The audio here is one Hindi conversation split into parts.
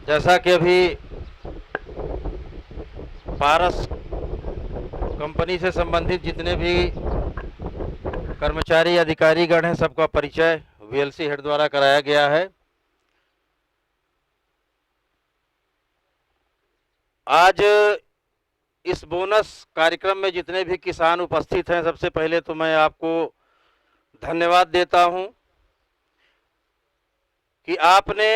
जैसा कि अभी पारस कंपनी से संबंधित जितने भी कर्मचारी अधिकारीगण हैं, सबका परिचय वीएलसी हेड द्वारा कराया गया है। आज इस बोनस कार्यक्रम में जितने भी किसान उपस्थित हैं, सबसे पहले तो मैं आपको धन्यवाद देता हूं कि आपने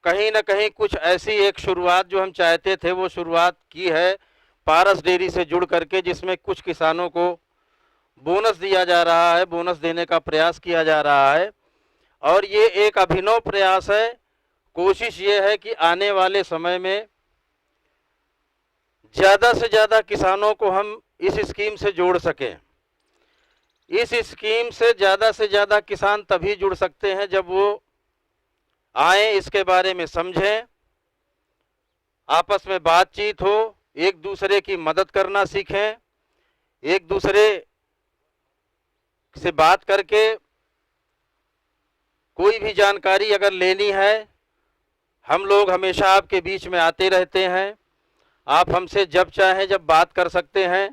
कहीं न कहीं कुछ ऐसी एक शुरुआत जो हम चाहते थे वो शुरुआत की है पारस डेयरी से जुड़ करके, जिसमें कुछ किसानों को बोनस दिया जा रहा है, बोनस देने का प्रयास किया जा रहा है। और ये एक अभिनव प्रयास है। कोशिश ये है कि आने वाले समय में ज़्यादा से ज़्यादा किसानों को हम इस स्कीम से जोड़ सकें। इस स्कीम से ज़्यादा किसान तभी जुड़ सकते हैं जब वो आए, इसके बारे में समझें, आपस में बातचीत हो, एक दूसरे की मदद करना सीखें, एक दूसरे से बात करके कोई भी जानकारी अगर लेनी है, हम लोग हमेशा आपके बीच में आते रहते हैं। आप हमसे जब चाहें जब बात कर सकते हैं।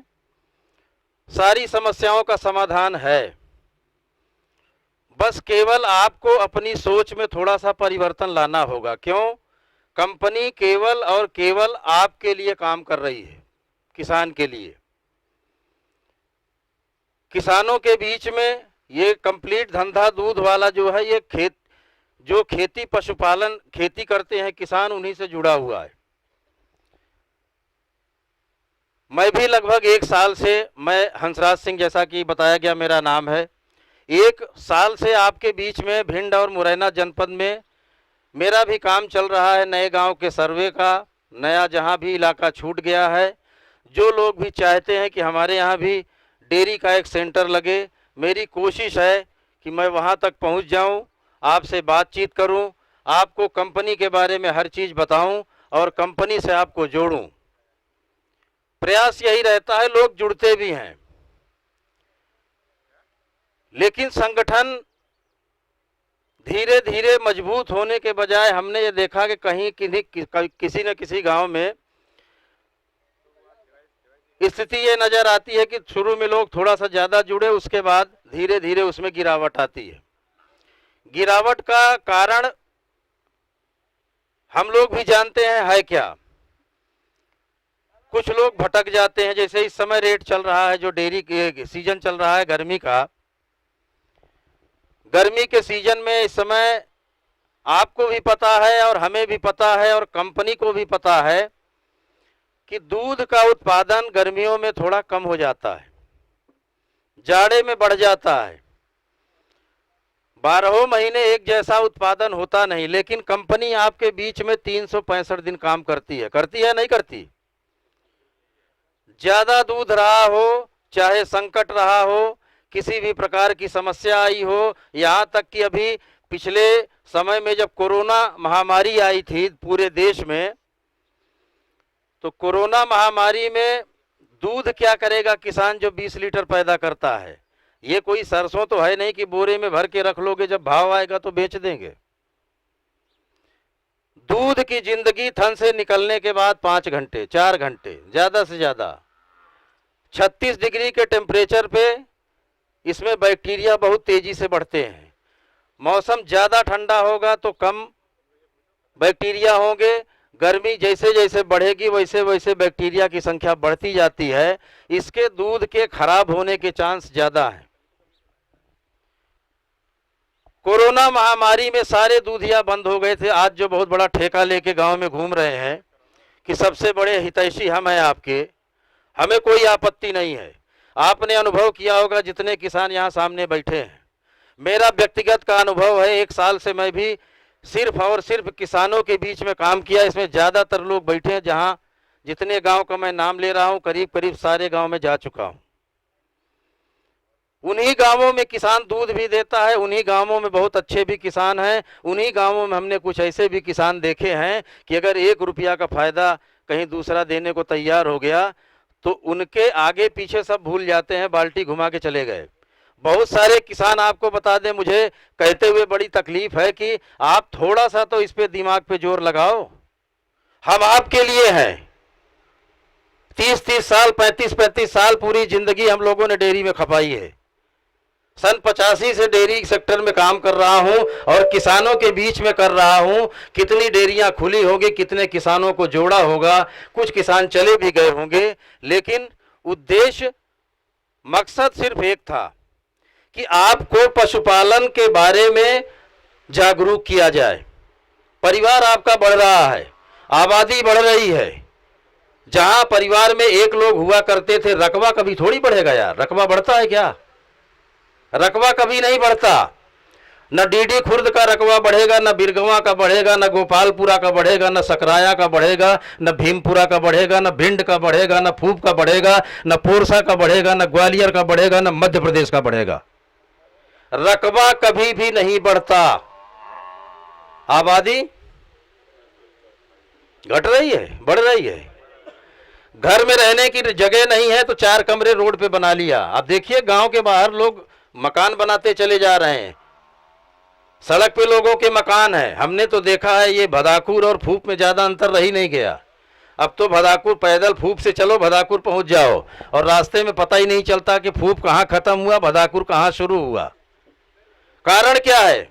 सारी समस्याओं का समाधान है। बस केवल आपको अपनी सोच में थोड़ा सा परिवर्तन लाना होगा। क्यों? कंपनी केवल और केवल आपके लिए काम कर रही है, किसान के लिए। किसानों के बीच में ये कंप्लीट धंधा दूध वाला जो है, ये खेती पशुपालन खेती करते हैं किसान, उन्हीं से जुड़ा हुआ है। मैं भी लगभग 1 साल से, मैं हंसराज सिंह जैसा कि बताया गया मेरा नाम है, 1 साल से आपके बीच में भिंड और मुरैना जनपद में मेरा भी काम चल रहा है। नए गांव के सर्वे का, नया जहां भी इलाका छूट गया है, जो लोग भी चाहते हैं कि हमारे यहाँ भी डेयरी का एक सेंटर लगे, मेरी कोशिश है कि मैं वहां तक पहुंच जाऊं, आपसे बातचीत करूं, आपको कंपनी के बारे में हर चीज़ बताऊं और कंपनी से आपको जोड़ूं। प्रयास यही रहता है। लोग जुड़ते भी हैं, लेकिन संगठन धीरे धीरे मजबूत होने के बजाय हमने ये देखा कि कहीं किसी न किसी गांव में स्थिति ये नजर आती है कि शुरू में लोग थोड़ा सा ज्यादा जुड़े, उसके बाद धीरे धीरे उसमें गिरावट आती है। गिरावट का कारण हम लोग भी जानते हैं है क्या। कुछ लोग भटक जाते हैं। जैसे इस समय रेट चल रहा है, जो डेयरी के सीजन चल रहा है गर्मी का, गर्मी के सीजन में इस समय आपको भी पता है और हमें भी पता है और कंपनी को भी पता है कि दूध का उत्पादन गर्मियों में थोड़ा कम हो जाता है, जाड़े में बढ़ जाता है। 12 महीने एक जैसा उत्पादन होता नहीं, लेकिन कंपनी आपके बीच में 365 दिन काम करती है नहीं करती? ज्यादा दूध रहा हो, चाहे संकट रहा हो, किसी भी प्रकार की समस्या आई हो, यहाँ तक कि अभी पिछले समय में जब कोरोना महामारी आई थी पूरे देश में, तो कोरोना महामारी में दूध क्या करेगा किसान जो 20 लीटर पैदा करता है? ये कोई सरसों तो है नहीं कि बोरे में भर के रख लोगे, जब भाव आएगा तो बेच देंगे। दूध की जिंदगी थन से निकलने के बाद 5 घंटे 4 घंटे ज्यादा से ज्यादा 36 डिग्री के टेम्परेचर पे इसमें बैक्टीरिया बहुत तेजी से बढ़ते हैं। मौसम ज्यादा ठंडा होगा तो कम बैक्टीरिया होंगे। गर्मी जैसे जैसे बढ़ेगी वैसे वैसे बैक्टीरिया की संख्या बढ़ती जाती है। इसके दूध के खराब होने के चांस ज्यादा हैं। कोरोना महामारी में सारे दूधिया बंद हो गए थे। आज जो बहुत बड़ा ठेका लेके गांव में घूम रहे हैं कि सबसे बड़े हितैषी हम हैं आपके, हमें कोई आपत्ति नहीं है। आपने अनुभव किया होगा, जितने किसान यहाँ सामने बैठे हैं, मेरा व्यक्तिगत का अनुभव है। 1 साल से मैं भी सिर्फ और सिर्फ किसानों के बीच में काम किया। इसमें ज़्यादातर लोग बैठे हैं, जहाँ जितने गांव का मैं नाम ले रहा हूँ करीब करीब सारे गांव में जा चुका हूँ। उन्हीं गांवों में किसान दूध भी देता है, उन्हीं गांवों में बहुत अच्छे भी किसान हैं, उन्हीं गांवों में हमने कुछ ऐसे भी किसान देखे हैं कि अगर 1 रुपया का फायदा कहीं दूसरा देने को तैयार हो गया तो उनके आगे पीछे सब भूल जाते हैं, बाल्टी घुमा के चले गए। बहुत सारे किसान आपको बता दें, मुझे कहते हुए बड़ी तकलीफ है कि आप थोड़ा सा तो इस पे दिमाग पे जोर लगाओ। हम आपके लिए हैं। 30-30 साल, 35-35 साल पूरी जिंदगी हम लोगों ने डेयरी में खपाई है। सन 85 से डेयरी सेक्टर में काम कर रहा हूं और किसानों के बीच में कर रहा हूं। कितनी डेयरियां खुली होगी, कितने किसानों को जोड़ा होगा, कुछ किसान चले भी गए होंगे, लेकिन उद्देश्य, मकसद सिर्फ एक था कि आपको पशुपालन के बारे में जागरूक किया जाए। परिवार आपका बढ़ रहा है, आबादी बढ़ रही है। जहां परिवार में एक लोग हुआ करते थे, रकबा कभी थोड़ी बढ़ेगा यार। रकबा बढ़ता है क्या? रकबा कभी नहीं बढ़ता। न डीडी खुर्द का रकबा बढ़ेगा, न बिरगवा का बढ़ेगा, न गोपालपुरा का बढ़ेगा, न सकराया का बढ़ेगा, न भीमपुरा का बढ़ेगा, न भिंड का बढ़ेगा, न फूप का बढ़ेगा, न पोरसा का बढ़ेगा, न ग्वालियर का बढ़ेगा, न मध्य प्रदेश का बढ़ेगा। रकबा कभी भी नहीं बढ़ता। आबादी घट रही है, बढ़ रही है। घर में रहने की जगह नहीं है तो 4 कमरे रोड पे बना लिया। आप देखिए गांव के बाहर लोग मकान बनाते चले जा रहे हैं। सड़क पे लोगों के मकान है। हमने तो देखा है ये भदाकुर और फूप में ज्यादा अंतर रही नहीं गया। अब तो भदाकुर पैदल, फूप से चलो भदाकुर पहुंच जाओ और रास्ते में पता ही नहीं चलता कि फूप कहां खत्म हुआ, भदाकुर कहां शुरू हुआ। कारण क्या है?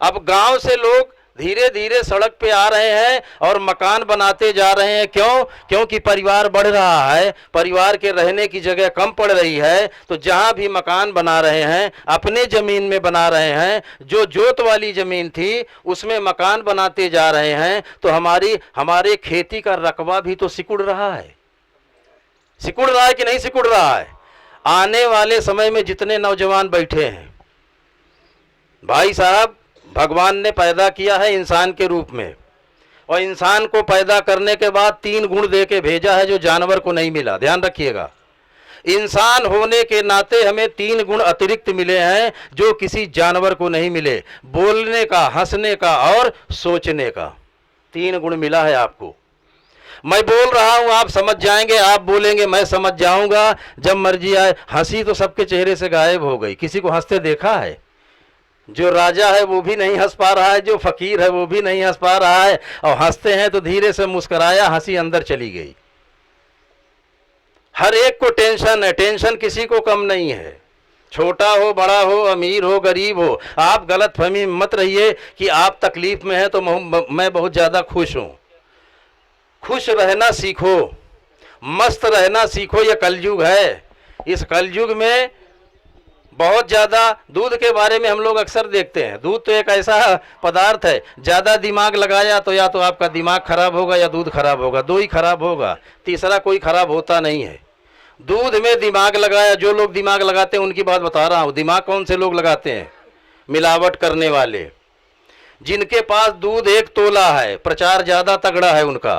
अब गांव से लोग धीरे धीरे सड़क पे आ रहे हैं और मकान बनाते जा रहे हैं। क्यों? क्योंकि परिवार बढ़ रहा है, परिवार के रहने की जगह कम पड़ रही है। तो जहां भी मकान बना रहे हैं अपने जमीन में बना रहे हैं। जो जोत वाली जमीन थी उसमें मकान बनाते जा रहे हैं। तो हमारे खेती का रकबा भी तो सिकुड़ रहा है। सिकुड़ रहा है कि नहीं सिकुड़ रहा है? आने वाले समय में जितने नौजवान बैठे हैं, भाई साहब, भगवान ने पैदा किया है इंसान के रूप में, और इंसान को पैदा करने के बाद 3 गुण दे के भेजा है जो जानवर को नहीं मिला। ध्यान रखिएगा, इंसान होने के नाते हमें 3 गुण अतिरिक्त मिले हैं जो किसी जानवर को नहीं मिले। बोलने का, हंसने का और सोचने का 3 गुण मिला है आपको। मैं बोल रहा हूं, आप समझ जाएंगे, आप बोलेंगे, मैं समझ जाऊंगा जब मर्जी आए। हंसी तो सबके चेहरे से गायब हो गई। किसी को हंसते देखा है? जो राजा है वो भी नहीं हंस पा रहा है, जो फकीर है वो भी नहीं हंस पा रहा है, और हंसते हैं तो धीरे से मुस्कुराया, हंसी अंदर चली गई। हर एक को टेंशन है, टेंशन किसी को कम नहीं है। छोटा हो, बड़ा हो, अमीर हो, गरीब हो, आप गलतफहमी में मत रहिए कि आप तकलीफ में हैं तो मैं बहुत ज़्यादा खुश हूँ। खुश रहना सीखो, मस्त रहना सीखो। ये कलयुग है। इस कलयुग में बहुत ज़्यादा दूध के बारे में हम लोग अक्सर देखते हैं। दूध तो एक ऐसा पदार्थ है, ज़्यादा दिमाग लगाया तो या तो आपका दिमाग खराब होगा या दूध खराब होगा। 2 ही खराब होगा, तीसरा कोई खराब होता नहीं है। दूध में दिमाग लगाया, जो लोग दिमाग लगाते हैं उनकी बात बता रहा हूँ। दिमाग कौन से लोग लगाते हैं? मिलावट करने वाले, जिनके पास दूध 1 तोला है, प्रचार ज़्यादा तगड़ा है उनका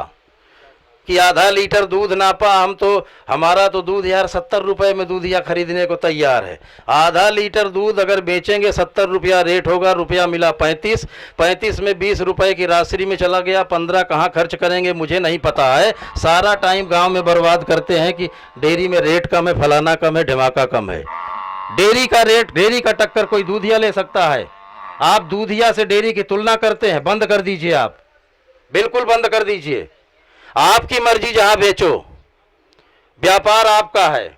कि आधा लीटर दूध नापा हम तो, हमारा तो दूध यार 70 रुपये में दूधिया खरीदने को तैयार है। आधा लीटर दूध अगर बेचेंगे 70 रुपया रेट होगा, रुपया मिला 35, 35 में 20 रुपये की राशि में चला गया। 15 कहाँ खर्च करेंगे मुझे नहीं पता है। सारा टाइम गांव में बर्बाद करते हैं कि डेयरी में रेट कम है, फलाना कम है, ढमाका कम है। डेयरी का रेट, डेयरी का टक्कर कोई दूधिया ले सकता है? आप दूधिया से डेयरी की तुलना करते हैं? बंद कर दीजिए, आप बिल्कुल बंद कर दीजिए। आपकी मर्जी, जहां बेचो। व्यापार आपका है,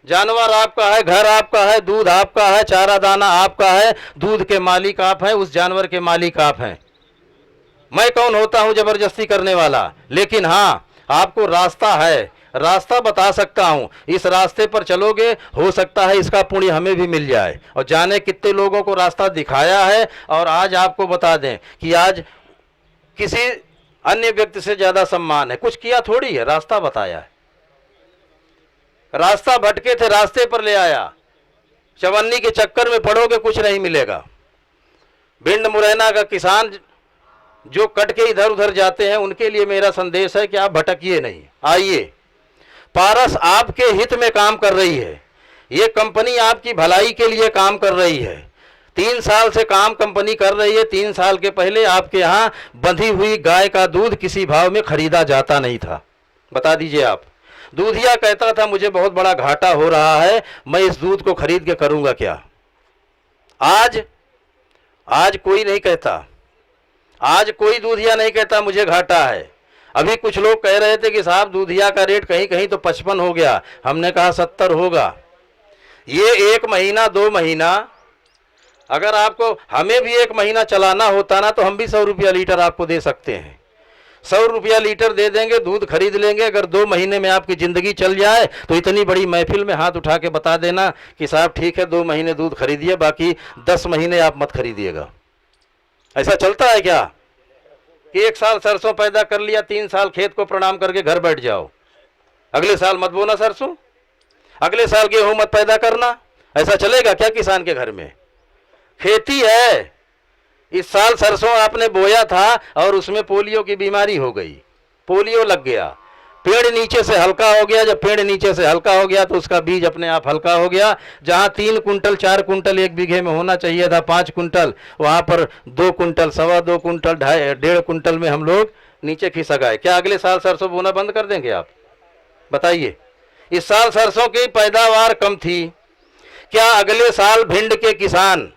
जानवर आपका है, घर आपका है, दूध आपका है, चारा दाना आपका है। दूध के मालिक आप हैं, उस जानवर के मालिक आप हैं। मैं कौन होता हूं जबरदस्ती करने वाला? लेकिन हाँ, आपको रास्ता है, रास्ता बता सकता हूं। इस रास्ते पर चलोगे, हो सकता है इसका पुण्य हमें भी मिल जाए। और जाने कितने लोगों को रास्ता दिखाया है। और आज आपको बता दें कि आज किसी अन्य व्यक्ति से ज्यादा सम्मान है। कुछ किया थोड़ी है, रास्ता बताया है। रास्ता भटके थे, रास्ते पर ले आया। चवन्नी के चक्कर में पड़ोगे, कुछ नहीं मिलेगा। भिंड मुरैना का किसान जो कट के इधर उधर जाते हैं, उनके लिए मेरा संदेश है कि आप भटकिए नहीं, आइए। पारस आपके हित में काम कर रही है। ये कंपनी आपकी भलाई के लिए काम कर रही है। 3 साल से काम कंपनी कर रही है। 3 साल के पहले आपके यहाँ बंधी हुई गाय का दूध किसी भाव में खरीदा जाता नहीं था। बता दीजिए आप। दूधिया कहता था मुझे बहुत बड़ा घाटा हो रहा है, मैं इस दूध को खरीद के करूंगा क्या। आज आज कोई नहीं कहता, आज कोई दूधिया नहीं कहता मुझे घाटा है। अभी कुछ लोग कह रहे थे कि साहब दूधिया का रेट कहीं कहीं तो 55 हो गया, हमने कहा 70 होगा। ये 1 महीना 2 महीना, अगर आपको हमें भी 1 महीना चलाना होता ना तो हम भी 100 रुपया लीटर आपको दे सकते हैं। 100 रुपया लीटर दे देंगे, दूध खरीद लेंगे। अगर 2 महीने में आपकी ज़िंदगी चल जाए तो इतनी बड़ी महफिल में हाथ उठा के बता देना कि साहब ठीक है 2 महीने दूध खरीदिए, बाकी 10 महीने आप मत खरीदिएगा। ऐसा चलता है क्या कि 1 साल सरसों पैदा कर लिया, 3 साल खेत को प्रणाम करके घर बैठ जाओ, अगले साल मत बोना सरसों, अगले साल गेहूं मत पैदा करना। ऐसा चलेगा क्या किसान के घर में? खेती है। इस साल सरसों आपने बोया था और उसमें पोलियो की बीमारी हो गई, पोलियो लग गया, पेड़ नीचे से हल्का हो गया। जब पेड़ नीचे से हल्का हो गया तो उसका बीज अपने आप हल्का हो गया। जहां 3 कुंटल 4 कुंटल 1 बीघे में होना चाहिए था 5 कुंटल, वहां पर 2 कुंटल 2.25 कुंटल 1.5 कुंटल में हम लोग नीचे खिसक गए। क्या अगले साल सरसों बोना बंद कर देंगे आप? बताइए। इस साल सरसों की पैदावार कम थी, क्या अगले साल भिंड के किसान,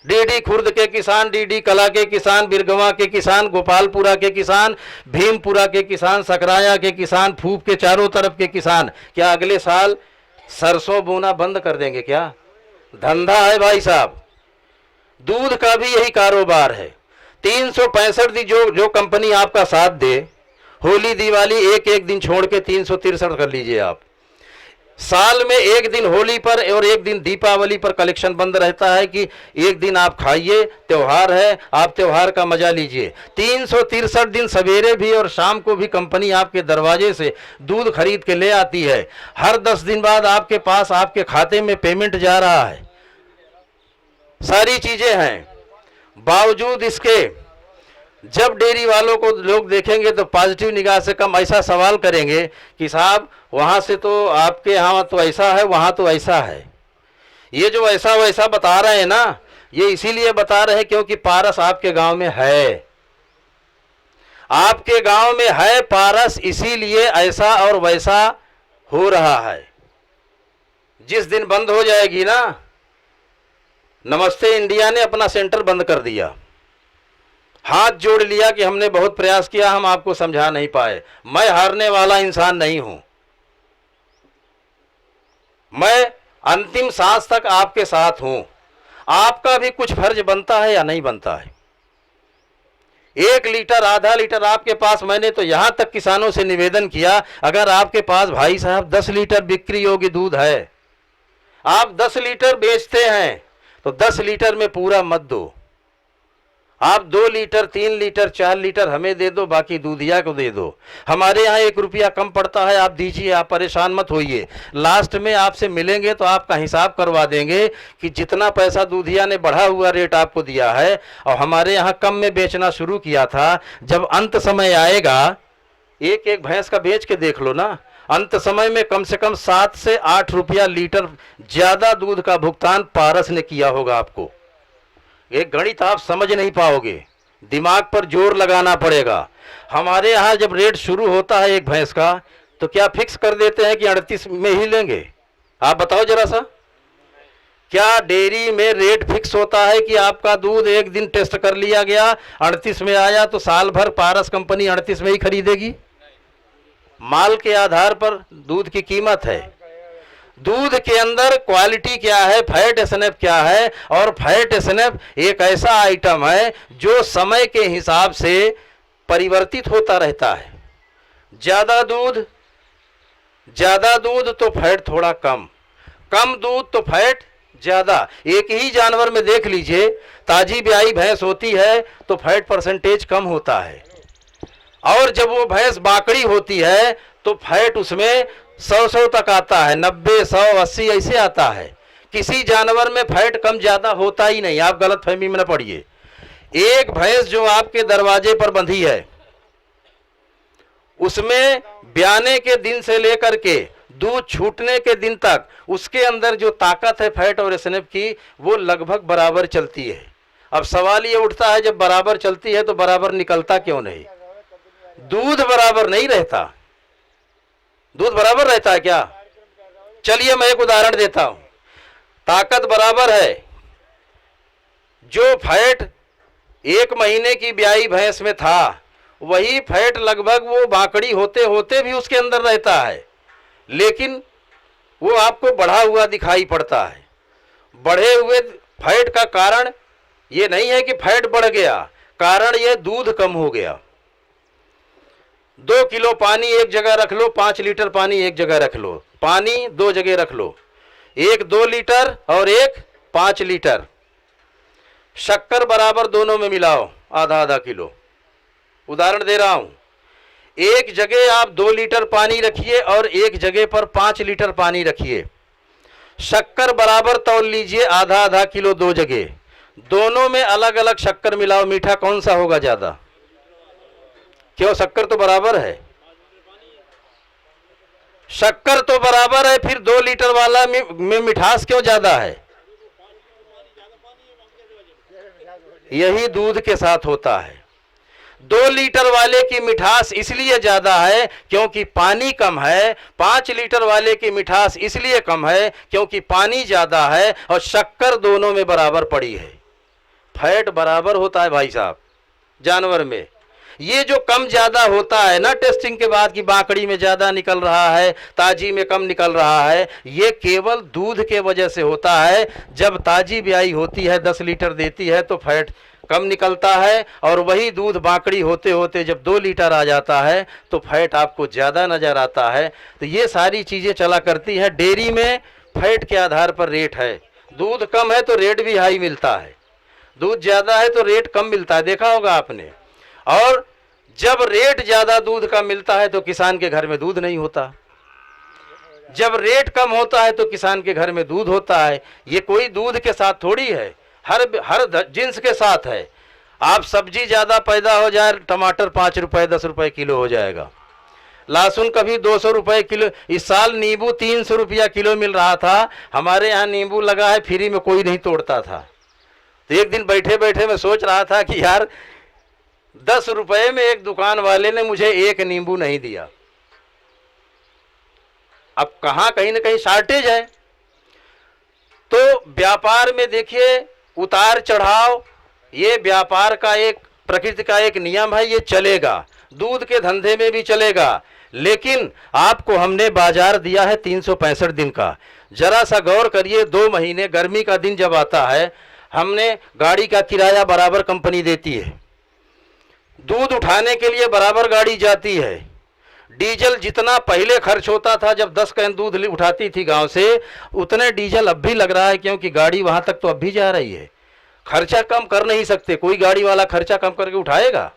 डीडी खुर्द के किसान, डीडी कला के किसान, बिरगवा के किसान, गोपालपुरा के किसान, भीमपुरा के किसान, सकराया के किसान, फूप के चारों तरफ के किसान, क्या अगले साल सरसों बोना बंद कर देंगे क्या? धंधा है भाई साहब। दूध का भी यही कारोबार है। 365 दिन जो कंपनी आपका साथ दे, होली दिवाली एक दिन छोड़ के 363 कर लीजिए आप। साल में 1 दिन होली पर और 1 दिन दीपावली पर कलेक्शन बंद रहता है कि 1 दिन आप खाइए, त्योहार है, आप त्योहार का मजा लीजिए। 363 दिन सवेरे भी और शाम को भी कंपनी आपके दरवाजे से दूध खरीद के ले आती है। हर 10 दिन बाद आपके पास आपके खाते में पेमेंट जा रहा है, सारी चीजें हैं। बावजूद इसके जब डेयरी वालों को लोग देखेंगे तो पॉजिटिव निगाह से कम ऐसा सवाल करेंगे कि साहब वहाँ से तो आपके यहाँ तो ऐसा है, वहाँ तो ऐसा है। ये जो ऐसा वैसा बता रहे हैं ना, ये इसीलिए बता रहे हैं क्योंकि पारस आपके गांव में है, आपके गांव में है पारस, इसीलिए ऐसा और वैसा हो रहा है। जिस दिन बंद हो जाएगी ना, नमस्ते इंडिया ने अपना सेंटर बंद कर दिया, हाथ जोड़ लिया कि हमने बहुत प्रयास किया, हम आपको समझा नहीं पाए। मैं हारने वाला इंसान नहीं हूं, मैं अंतिम सांस तक आपके साथ हूं। आपका भी कुछ फर्ज बनता है या नहीं बनता है? 1 लीटर आधा लीटर आपके पास, मैंने तो यहां तक किसानों से निवेदन किया, अगर आपके पास भाई साहब 10 लीटर बिक्री योग्य दूध है, आप 10 लीटर बेचते हैं तो 10 लीटर में पूरा मत दो, आप 2 लीटर 3 लीटर 4 लीटर हमें दे दो, बाकी दूधिया को दे दो। हमारे यहाँ 1 रुपया कम पड़ता है, आप दीजिए, आप परेशान मत होइए। लास्ट में आपसे मिलेंगे तो आपका हिसाब करवा देंगे कि जितना पैसा दूधिया ने बढ़ा हुआ रेट आपको दिया है और हमारे यहाँ कम में बेचना शुरू किया था, जब अंत समय आएगा, एक भैंस का बेच के देख लो ना, अंत समय में कम से कम 7 से 8 रुपया लीटर ज्यादा दूध का भुगतान पारस ने किया होगा आपको। एक गणित आप समझ नहीं पाओगे, दिमाग पर जोर लगाना पड़ेगा। हमारे यहाँ जब रेट शुरू होता है 1 भैंस का, तो क्या फिक्स कर देते हैं कि 38 में ही लेंगे? आप बताओ जरा सा, क्या डेयरी में रेट फिक्स होता है कि आपका दूध 1 दिन टेस्ट कर लिया गया 38 में आया तो साल भर पारस कंपनी 38 में ही खरीदेगी? माल के आधार पर दूध की कीमत है। दूध के अंदर क्वालिटी क्या है, फैट एसएनएफ क्या है, और फैट एसएनएफ एक ऐसा आइटम है जो समय के हिसाब से परिवर्तित होता रहता है। ज्यादा दूध तो फैट थोड़ा कम, कम दूध तो फैट ज्यादा। एक ही जानवर में देख लीजिए, ताजी ब्याई भैंस होती है तो फैट परसेंटेज कम होता है, और जब वो भैंस बाकड़ी होती है तो फैट उसमें 100 तक आता है, 90 100 80 ऐसे आता है। किसी जानवर में फैट कम ज्यादा होता ही नहीं, आप गलत फहमी में न पड़िए। एक भैंस जो आपके दरवाजे पर बंधी है, उसमें ब्याने के दिन से लेकर के दूध छूटने के दिन तक उसके अंदर जो ताकत है फैट और एसएनएफ की, वो लगभग बराबर चलती है। अब सवाल ये उठता है, जब बराबर चलती है तो बराबर निकलता क्यों नहीं? दूध बराबर नहीं रहता, दूध बराबर रहता है क्या? चलिए मैं एक उदाहरण देता हूं। ताकत बराबर है। जो फैट 1 महीने की ब्याई भैंस में था, वही फैट लगभग वो बाकड़ी होते होते भी उसके अंदर रहता है, लेकिन वो आपको बढ़ा हुआ दिखाई पड़ता है। बढ़े हुए फैट का कारण ये नहीं है कि फैट बढ़ गया, कारण ये दूध कम हो गया। 2 किलो पानी एक जगह रख लो, 5 लीटर पानी एक जगह रख लो, पानी 2 जगह रख लो, एक 2 लीटर और एक 5 लीटर। शक्कर बराबर दोनों में मिलाओ, आधा आधा किलो। उदाहरण दे रहा हूं, एक जगह आप 2 लीटर पानी रखिए और एक जगह पर 5 लीटर पानी रखिए। शक्कर बराबर तौल लीजिए, आधा आधा किलो 2 जगह। दोनों में अलग अलग शक्कर मिलाओ, मीठा कौन सा होगा ज्यादा? क्यों? शक्कर तो बराबर है। शक्कर तो बराबर है, फिर 2 लीटर वाला में मिठास क्यों ज्यादा है? यही दूध के साथ होता है। 2 लीटर वाले की मिठास इसलिए ज्यादा है क्योंकि पानी कम है, 5 लीटर वाले की मिठास इसलिए कम है क्योंकि पानी ज्यादा है, और शक्कर दोनों में बराबर पड़ी है। फैट बराबर होता है भाई साहब जानवर में। ये जो कम ज्यादा होता है ना टेस्टिंग के बाद कि बाकड़ी में ज्यादा निकल रहा है, ताजी में कम निकल रहा है, ये केवल दूध के वजह से होता है। जब ताजी ब्याई होती है, 10 लीटर देती है, तो फैट कम निकलता है, और वही दूध बाकड़ी होते होते जब 2 लीटर आ जाता है तो फैट आपको ज़्यादा नज़र आता है। तो ये सारी चीज़ें चला करती हैं। डेयरी में फैट के आधार पर रेट है। दूध कम है तो रेट भी हाई मिलता है, दूध ज़्यादा है तो रेट कम मिलता है, देखा होगा आपने। और जब रेट ज़्यादा दूध का मिलता है तो किसान के घर में दूध नहीं होता, जब रेट कम होता है तो किसान के घर में दूध होता है। ये कोई दूध के साथ थोड़ी है, हर जिन्स के साथ है। आप सब्जी ज़्यादा पैदा हो जाए, टमाटर 5 रुपये 10 रुपये किलो हो जाएगा, लहसुन कभी 200 रुपये किलो। इस साल नींबू 300 रुपया किलो मिल रहा था। हमारे यहाँ नींबू लगा है, फ्री में कोई नहीं तोड़ता था। तो एक दिन बैठे बैठे मैं सोच रहा था कि यार 10 रुपये में एक दुकान वाले ने मुझे एक नींबू नहीं दिया। अब कहाँ कहीं ना कहीं शॉर्टेज है। तो व्यापार में देखिए उतार चढ़ाव, ये व्यापार का एक प्रकृति का एक नियम है, ये चलेगा। दूध के धंधे में भी चलेगा। लेकिन आपको हमने बाजार दिया है 365 दिन का। जरा सा गौर करिए, 2 महीने गर्मी का दिन जब आता है, हमने गाड़ी का किराया बराबर कंपनी देती है, दूध उठाने के लिए बराबर गाड़ी जाती है। डीजल जितना पहले खर्च होता था जब 10 कैन दूध उठाती थी गांव से, उतने डीजल अब भी लग रहा है, क्योंकि गाड़ी वहां तक तो अब भी जा रही है। खर्चा कम कर नहीं सकते, कोई गाड़ी वाला खर्चा कम करके उठाएगा?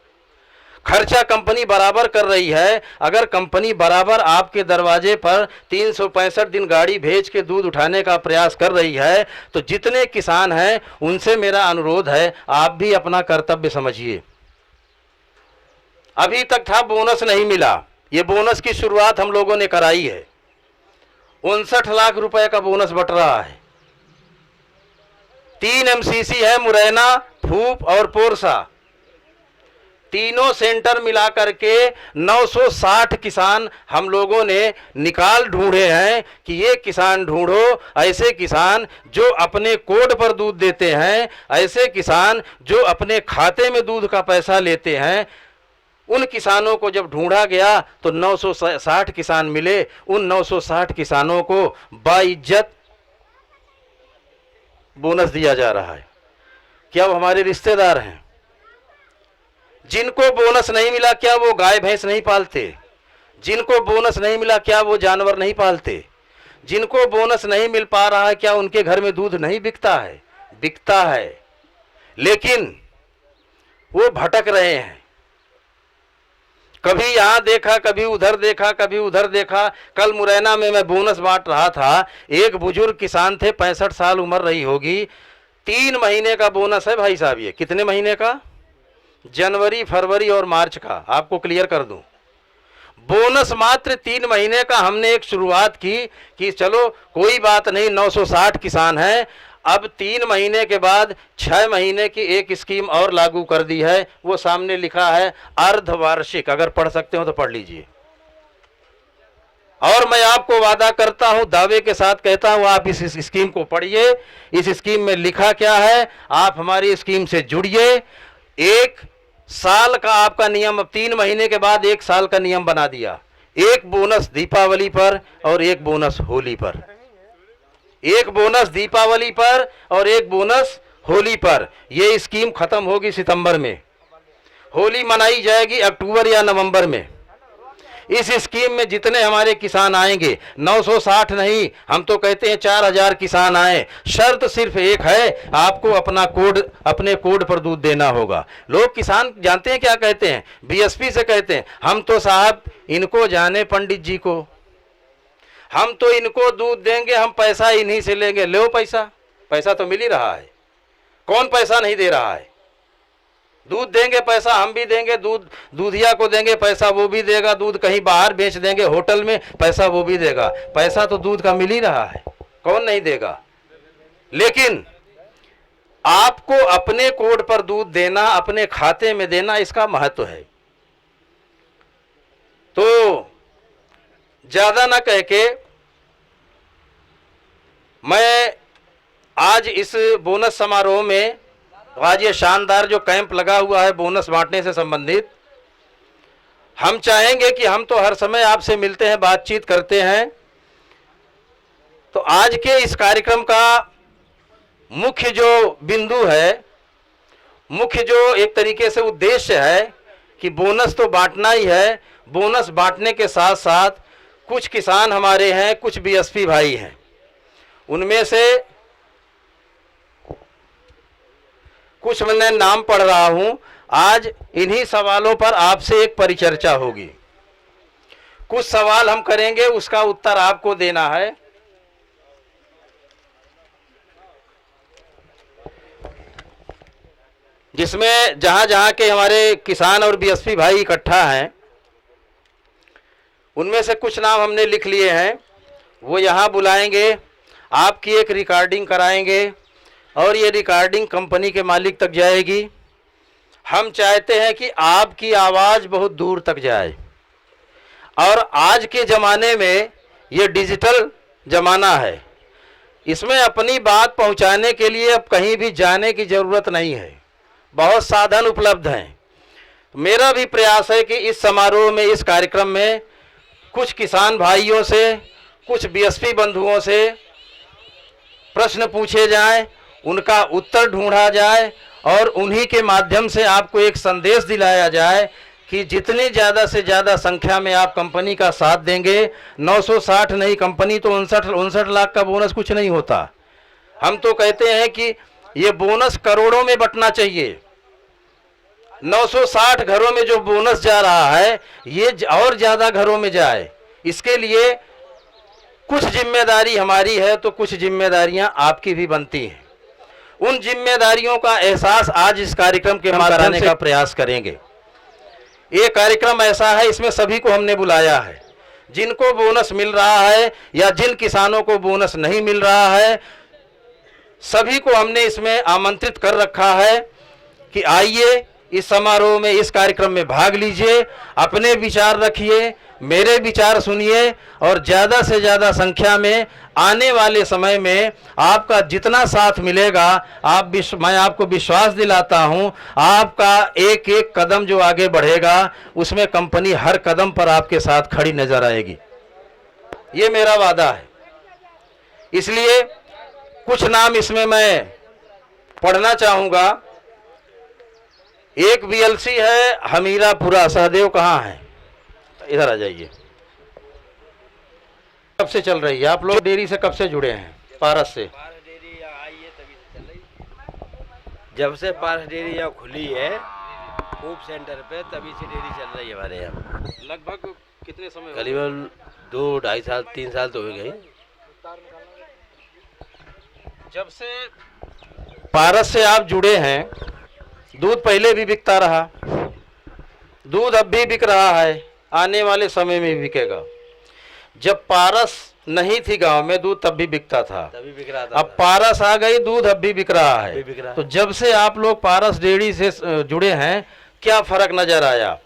खर्चा कंपनी बराबर कर रही है। अगर कंपनी बराबर आपके दरवाजे पर 365 दिन गाड़ी भेज के दूध उठाने का प्रयास कर रही है, तो जितने किसान हैं उनसे मेरा अनुरोध है, आप भी अपना कर्तव्य समझिए। अभी तक था बोनस नहीं मिला, ये बोनस की शुरुआत हम लोगों ने कराई है। 59 लाख रुपए का बोनस बट रहा है। 3 एमसीसी है, मुरैना, फूप और पोरसा, तीनों सेंटर मिला करके 960 किसान हम लोगों ने निकाल ढूंढे हैं कि ये किसान ढूंढो, ऐसे किसान जो अपने कोड पर दूध देते हैं, ऐसे किसान जो अपने खाते में दूध का पैसा लेते हैं। उन किसानों को जब ढूंढा गया तो 960 किसान मिले। उन 960 किसानों को बाइज्जत बोनस दिया जा रहा है। क्या वो हमारे रिश्तेदार हैं? जिनको बोनस नहीं मिला, क्या वो गाय भैंस नहीं पालते? जिनको बोनस नहीं मिला, क्या वो जानवर नहीं पालते? जिनको बोनस नहीं मिल पा रहा है, क्या उनके घर में दूध नहीं बिकता है? बिकता है, लेकिन वो भटक रहे हैं। कभी यहाँ देखा, कभी उधर देखा, कभी उधर देखा। कल मुरैना में मैं बोनस बांट रहा था, एक बुजुर्ग किसान थे, 65 साल उम्र रही होगी। 3 महीने का बोनस है भाई साहब। ये कितने महीने का? जनवरी, फरवरी और मार्च का। आपको क्लियर कर दूं, बोनस मात्र 3 महीने का। हमने एक शुरुआत की कि चलो कोई बात नहीं, 960 किसान हैं। अब 3 महीने के बाद 6 महीने की एक स्कीम और लागू कर दी है। वो सामने लिखा है अर्धवार्षिक, अगर पढ़ सकते हो तो पढ़ लीजिए। और मैं आपको वादा करता हूं, दावे के साथ कहता हूं, आप इस स्कीम को पढ़िए। इस स्कीम में लिखा क्या है, आप हमारी स्कीम से जुड़िए। 1 साल का आपका नियम, अब 3 महीने के बाद 1 साल का नियम बना दिया। 1 बोनस दीपावली पर और 1 बोनस होली पर। 1 बोनस दीपावली पर और 1 बोनस होली पर। यह स्कीम खत्म होगी सितंबर में, होली मनाई जाएगी अक्टूबर या नवंबर में। इस स्कीम में जितने हमारे किसान आएंगे, 960 नहीं, हम तो कहते हैं 4000 किसान आए। शर्त सिर्फ एक है, आपको अपने कोड पर दूध देना होगा। लोग किसान जानते हैं क्या कहते हैं, बीएसपी से कहते हैं, हम तो साहब इनको जाने पंडित जी को, हम तो इनको दूध देंगे, हम पैसा इन्हीं से लेंगे। लो पैसा तो मिल ही रहा है, कौन पैसा नहीं दे रहा है। दूध देंगे पैसा हम भी देंगे, दूधिया को देंगे पैसा वो भी देगा, दूध कहीं बाहर बेच देंगे होटल में पैसा वो भी देगा। पैसा तो दूध का मिल ही रहा है, कौन नहीं देगा। लेकिन आपको अपने कोड पर दूध देना, अपने खाते में देना, इसका महत्व है। तो ज्यादा ना कह के मैं आज इस बोनस समारोह में, आज ये शानदार जो कैंप लगा हुआ है बोनस बांटने से संबंधित, हम चाहेंगे कि हम तो हर समय आपसे मिलते हैं, बातचीत करते हैं। तो आज के इस कार्यक्रम का मुख्य जो बिंदु है, मुख्य जो एक तरीके से उद्देश्य है कि बोनस तो बांटना ही है। बोनस बांटने के साथ साथ कुछ किसान हमारे हैं, कुछ बीएसपी भाई हैं, उनमें से कुछ मैं नाम पढ़ रहा हूं। आज इन्हीं सवालों पर आपसे एक परिचर्चा होगी। कुछ सवाल हम करेंगे, उसका उत्तर आपको देना है। जिसमें जहां जहां के हमारे किसान और बीएसपी भाई इकट्ठा हैं, उनमें से कुछ नाम हमने लिख लिए हैं, वो यहां बुलाएंगे, आपकी एक रिकॉर्डिंग कराएंगे और ये रिकॉर्डिंग कंपनी के मालिक तक जाएगी। हम चाहते हैं कि आपकी आवाज़ बहुत दूर तक जाए। और आज के ज़माने में ये डिजिटल ज़माना है, इसमें अपनी बात पहुंचाने के लिए अब कहीं भी जाने की ज़रूरत नहीं है, बहुत साधन उपलब्ध हैं। मेरा भी प्रयास है कि इस समारोह में, इस कार्यक्रम में कुछ किसान भाइयों से, कुछ बीएसपी बंधुओं से प्रश्न पूछे जाएं, उनका उत्तर ढूंढा जाए और उन्हीं के माध्यम से आपको एक संदेश दिलाया जाए कि जितनी ज़्यादा से ज़्यादा संख्या में आप कंपनी का साथ देंगे, 960 नहीं, कंपनी तो 59 लाख का बोनस कुछ नहीं होता। हम तो कहते हैं कि ये बोनस करोड़ों में बंटना चाहिए। 960 घरों में जो बोनस जा रहा है, ये और ज़्यादा घरों में जाए। इसके लिए कुछ जिम्मेदारी हमारी है, तो कुछ जिम्मेदारियां आपकी भी बनती हैं। उन जिम्मेदारियों का एहसास आज इस कार्यक्रम के माध्यम से का प्रयास करेंगे। ये कार्यक्रम ऐसा है, इसमें सभी को हमने बुलाया है, जिनको बोनस मिल रहा है या जिन किसानों को बोनस नहीं मिल रहा है, सभी को हमने इसमें आमंत्रित कर रखा है कि आइए इस समारोह में, इस कार्यक्रम में भाग लीजिए, अपने विचार रखिए, मेरे विचार सुनिए और ज़्यादा से ज़्यादा संख्या में आने वाले समय में आपका जितना साथ मिलेगा, मैं आपको विश्वास दिलाता हूं, आपका एक एक कदम जो आगे बढ़ेगा उसमें कंपनी हर कदम पर आपके साथ खड़ी नजर आएगी। ये मेरा वादा है। इसलिए कुछ नाम इसमें मैं पढ़ना चाहूँगा। एक बीएलसी है हमीरापुरा, सहदेव कहाँ है, इधर आ जाइए। कब से चल रही है, आप लोग डेयरी से कब से जुड़े हैं? पारस से। जब से पारस डेयरी यहाँ खुली है खूब सेंटर पे, तभी से डेयरी चल रही है हमारे यहाँ। लगभग कितने समय? करीबन 2, 2.5 साल 3 साल तो हो गए। जब से पारस से आप जुड़े हैं, दूध पहले भी बिकता रहा, दूध अब भी बिक रहा है, आने वाले समय में भी बिकेगा। जब पारस नहीं थी गांव में, दूध तब भी बिकता था, तभी बिक रहा था। अब पारस आ गई, दूध अब भी बिक रहा है। तो जब से आप लोग पारस डेयरी से जुड़े हैं, क्या फर्क नजर आया?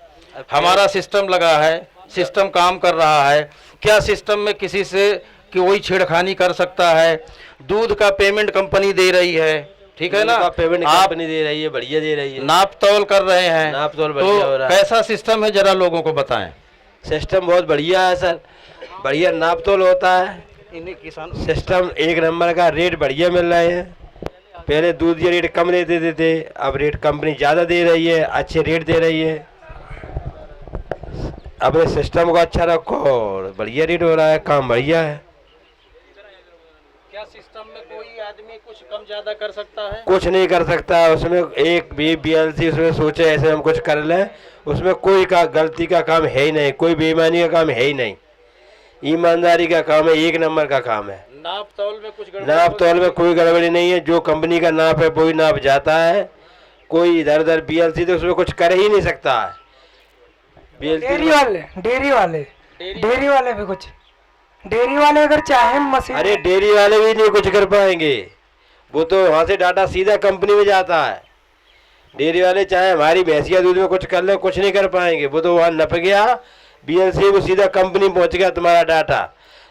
हमारा सिस्टम लगा है, सिस्टम काम कर रहा है, क्या सिस्टम में किसी से कोई छेड़खानी कर सकता है? दूध का पेमेंट कंपनी दे रही है, ठीक है ना, पेमेंट आप कंपनी दे रही है, बढ़िया दे रही है, नाप तौल कर रहे हैं, नाप तौल बढ़िया हो रहा है। कैसा सिस्टम है जरा लोगों को बताएं। सिस्टम बहुत बढ़िया है सर, बढ़िया नाप तोल होता है, इन्हीं किसान सिस्टम एक नंबर का, रेट बढ़िया मिल रहे हैं। पहले दूध के रेट कम देते थे, अब रेट कंपनी ज़्यादा दे रही है, अच्छे रेट दे रही है। अपने सिस्टम को अच्छा रखो और बढ़िया रेट हो रहा है, काम बढ़िया है। क्या सिस्टम में कोई आदमी कुछ कम ज्यादा कर सकता है? कुछ नहीं कर सकता उसमें, एक भी बीएलसी उसमें सोचे ऐसे हम कुछ कर लें, उसमें कोई का गलती का काम है ही नहीं, कोई बेईमानी का काम है ही नहीं, ईमानदारी का काम है, एक नंबर का काम है। नाप तौल में कुछ नाप तौल में कोई गड़बड़ी नहीं है, जो कंपनी का नाप है वही नाप जाता है, कोई इधर उधर बीएलसी तो उसमें कुछ कर ही नहीं सकता है। डेयरी वाले भी कुछ, डेयरी वाले अगर चाहे मशीन, अरे डेयरी वाले भी नहीं कुछ कर पाएंगे, वो तो वहाँ से डाटा सीधा कंपनी में जाता है। डेयरी वाले चाहे हमारी भैंसिया दूध में कुछ कर ले, कुछ नहीं कर पाएंगे, वो तो वहाँ नप गया बीएलसी, वो सीधा कंपनी पहुँच गया, तुम्हारा डाटा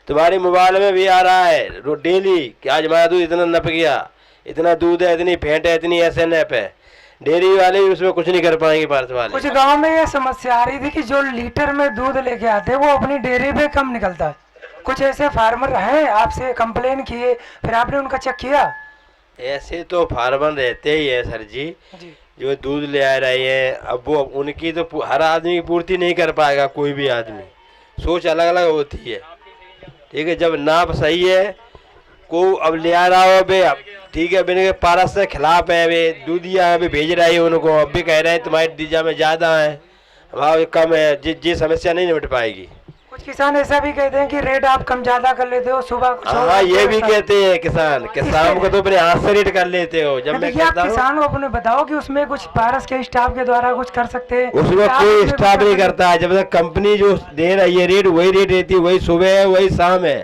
तुम्हारे मोबाइल में भी आ रहा है डेली कि आज हमारा दूध इतना नप गया, इतना दूध है, इतनी फेंट है, इतनी SNF है। डेयरी वाले भी उसमें कुछ नहीं कर पाएंगे, पार्थ वाले। कुछ गांव में ये समस्या आ रही थी कि जो लीटर में दूध लेके आते हैं वो अपनी डेयरी पे कम निकलता है। कुछ ऐसे फार्मर हैं, आपसे कंप्लेन किए, फिर आपने उनका चेक किया? ऐसे तो फार्मर रहते ही है सर जी, जो दूध ले आ रहे हैं, अब वो उनकी तो हर आदमी की पूर्ति नहीं कर पाएगा, कोई भी आदमी, सोच अलग अलग होती है, ठीक है। जब नाप सही है, को अब ले आ रहा हो बे, ठीक है, मैंने पारस से खिलाफ है, वे दूधिया अभी भेज रहा है उनको, अब भी कह रहे हैं तुम्हारी दीजा में ज़्यादा है, हमारा कम है, जी समस्या नहीं निपट पाएगी। कुछ किसान ऐसा भी कहते हैं कि रेट आप कम ज्यादा कर लेते हो, सुबह हाँ ये भी कहते हैं किसान को तो अपने हाथ से रेट कर लेते हो। जब मैं कहता हूँ किसान को अपने बताओ कि उसमें कुछ पारस के स्टाफ के द्वारा कुछ कर सकते हैं, उसमें कोई स्टाफ नहीं करता है, जब तक कंपनी जो दे रही है रेट वही रेट रहती है, वही सुबह है वही शाम है।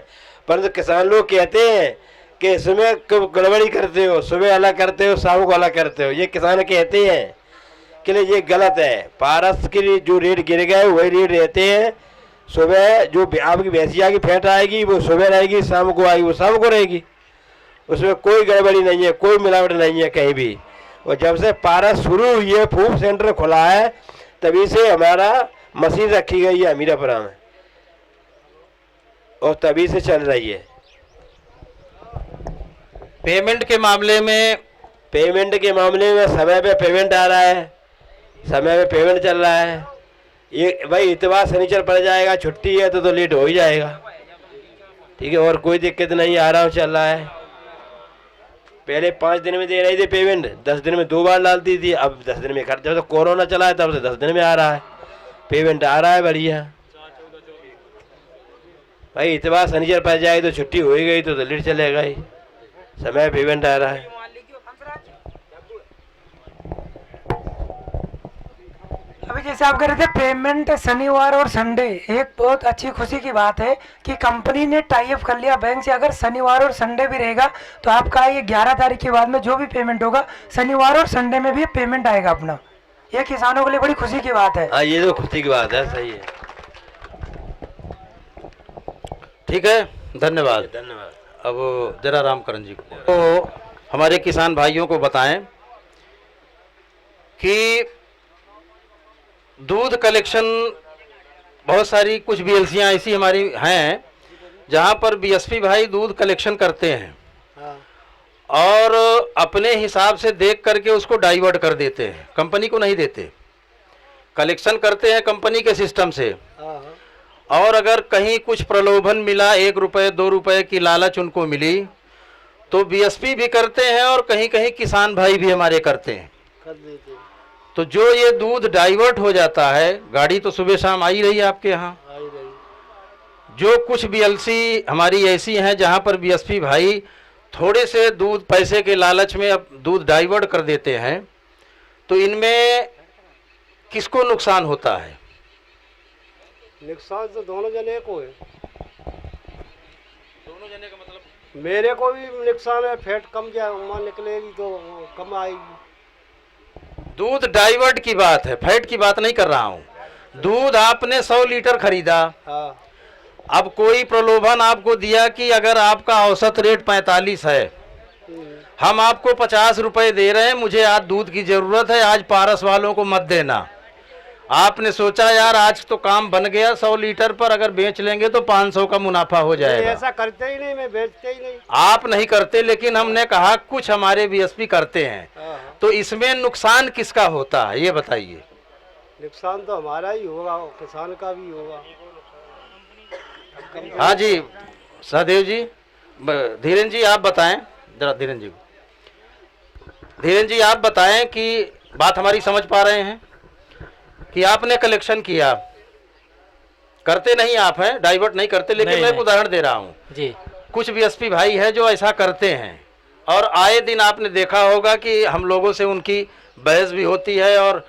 परंतु किसान लोग कहते हैं कि इसमें गड़बड़ी करते हो, सुबह अलग करते हो, शाम को अलग करते हो, ये किसान कहते हैं कि ये गलत है। पारस के लिए जो रेट गिर गए वही रेट रहते हैं, सुबह जो आपकी भैंसिया की फैट आएगी वो सुबह रहेगी, शाम को आएगी वो शाम को रहेगी, उसमें कोई गड़बड़ी नहीं है, कोई मिलावट नहीं है कहीं भी। और जब से पारस शुरू हुई है, फूड सेंटर खुला है, तभी से हमारा मशीन रखी गई है अमीरापुरा में और तभी से चल रही है। पेमेंट के मामले में समय पे पेमेंट आ रहा है, समय पे पेमेंट चल रहा है। ये भाई इतवार शनिचर पड़ जाएगा, छुट्टी है तो लेट हो ही जाएगा, ठीक है, और कोई दिक्कत नहीं, आराम चल रहा है। पहले 5 दिन में दे रही थी पेमेंट, 10 दिन में 2 बार डालती थी, अब 10 दिन में जब तो कोरोना चला है तब से 10 दिन में आ रहा है, पेमेंट आ रहा है बढ़िया। भाई इतवार शनिचर पड़ जाए तो छुट्टी हो ही गई तो लेट चलेगा ही, समय पेमेंट आ रहा है। अभी जैसे आप कह रहे थे पेमेंट शनिवार और संडे, एक बहुत अच्छी खुशी की बात है कि कंपनी ने टाई अप कर लिया बैंक से, अगर शनिवार और संडे भी रहेगा तो आपका ये 11 तारीख के बाद में जो भी पेमेंट होगा शनिवार और संडे में भी पेमेंट आएगा अपना। ये किसानों के लिए बड़ी खुशी की बात है। हाँ ये तो खुशी की बात है, सही है, ठीक है, धन्यवाद। धन्यवाद। अब जरा रामकरण जी को तो हमारे किसान भाइयों को बताएं कि दूध कलेक्शन बहुत सारी कुछ बीएलसीयाँ ऐसी हमारी हैं जहां पर बीएसपी भाई दूध कलेक्शन करते हैं और अपने हिसाब से देख करके उसको डाइवर्ट कर देते हैं, कंपनी को नहीं देते, कलेक्शन करते हैं कंपनी के सिस्टम से। और अगर कहीं कुछ प्रलोभन मिला, 1 रुपये 2 रुपये की लालच उनको मिली तो बीएसपी भी करते हैं और कहीं कहीं किसान भाई भी हमारे करते हैं। तो जो ये दूध डाइवर्ट हो जाता है, गाड़ी तो सुबह शाम आई रही है आपके यहाँ, जो कुछ बीएलसी हमारी ऐसी हैं जहाँ पर बीएसपी भाई थोड़े से दूध पैसे के लालच में अब दूध डाइवर्ट कर देते हैं, तो इनमें किसको नुकसान होता है? नुकसान तो दोनों जने को है। दोनों जने का मतलब मेरे को भी नुकसान है, फैट कम निकलेगी तो कम आएगी। दूध डाइवर्ट की बात है, फैट की बात नहीं कर रहा हूँ। दूध आपने 100 लीटर खरीदा, हाँ अब कोई प्रलोभन आपको दिया कि अगर आपका औसत रेट 45 है, हम आपको 50 रुपए दे रहे हैं, मुझे आज दूध की ज़रूरत है, आज पारस वालों को मत देना। आपने सोचा यार आज तो काम बन गया, 100 लीटर पर अगर बेच लेंगे तो 500 का मुनाफा हो नहीं, जाएगा। ऐसा करते ही नहीं, मैं बेचते ही नहीं। आप नहीं करते, लेकिन हमने कहा कुछ हमारे बीएसपी करते हैं, हाँ, तो इसमें नुकसान किसका होता है ये बताइए। नुकसान तो हमारा ही होगा, किसान का भी होगा। हाँ जी सहदेव जी, धीरेन्द्र जी आप बताएं जरा, धीरेन्द्र जी धीरेन्द्र जी आप बताएं कि बात हमारी समझ पा रहे हैं कि आपने कलेक्शन किया, करते नहीं आप हैं, डाइवर्ट नहीं करते, लेकिन नहीं, मैं एक नहीं। उदाहरण दे रहा हूँ। जी कुछ बीएसपी भाई हैं जो ऐसा करते हैं, और आए दिन आपने देखा होगा कि हम लोगों से उनकी बहस भी होती है और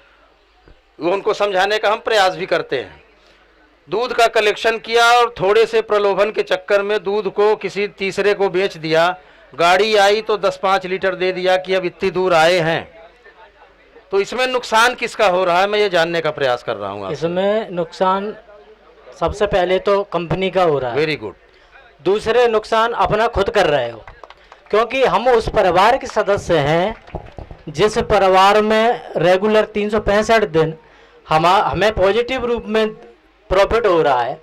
वो उनको समझाने का हम प्रयास भी करते हैं। दूध का कलेक्शन किया और थोड़े से प्रलोभन के चक्कर में दूध को किसी तीसरे को बेच दिया, गाड़ी आई तो 10-5 लीटर दे दिया कि अब इतनी दूर आए हैं, तो इसमें नुकसान किसका हो रहा है, मैं ये जानने का प्रयास कर रहा हूँ आपसे। इसमें नुकसान सबसे पहले तो कंपनी का हो रहा है, वेरी गुड। दूसरे नुकसान अपना खुद कर रहे हो, क्योंकि हम उस परिवार के सदस्य हैं जिस परिवार में रेगुलर 365 दिन हमें पॉजिटिव रूप में प्रॉफिट हो रहा है,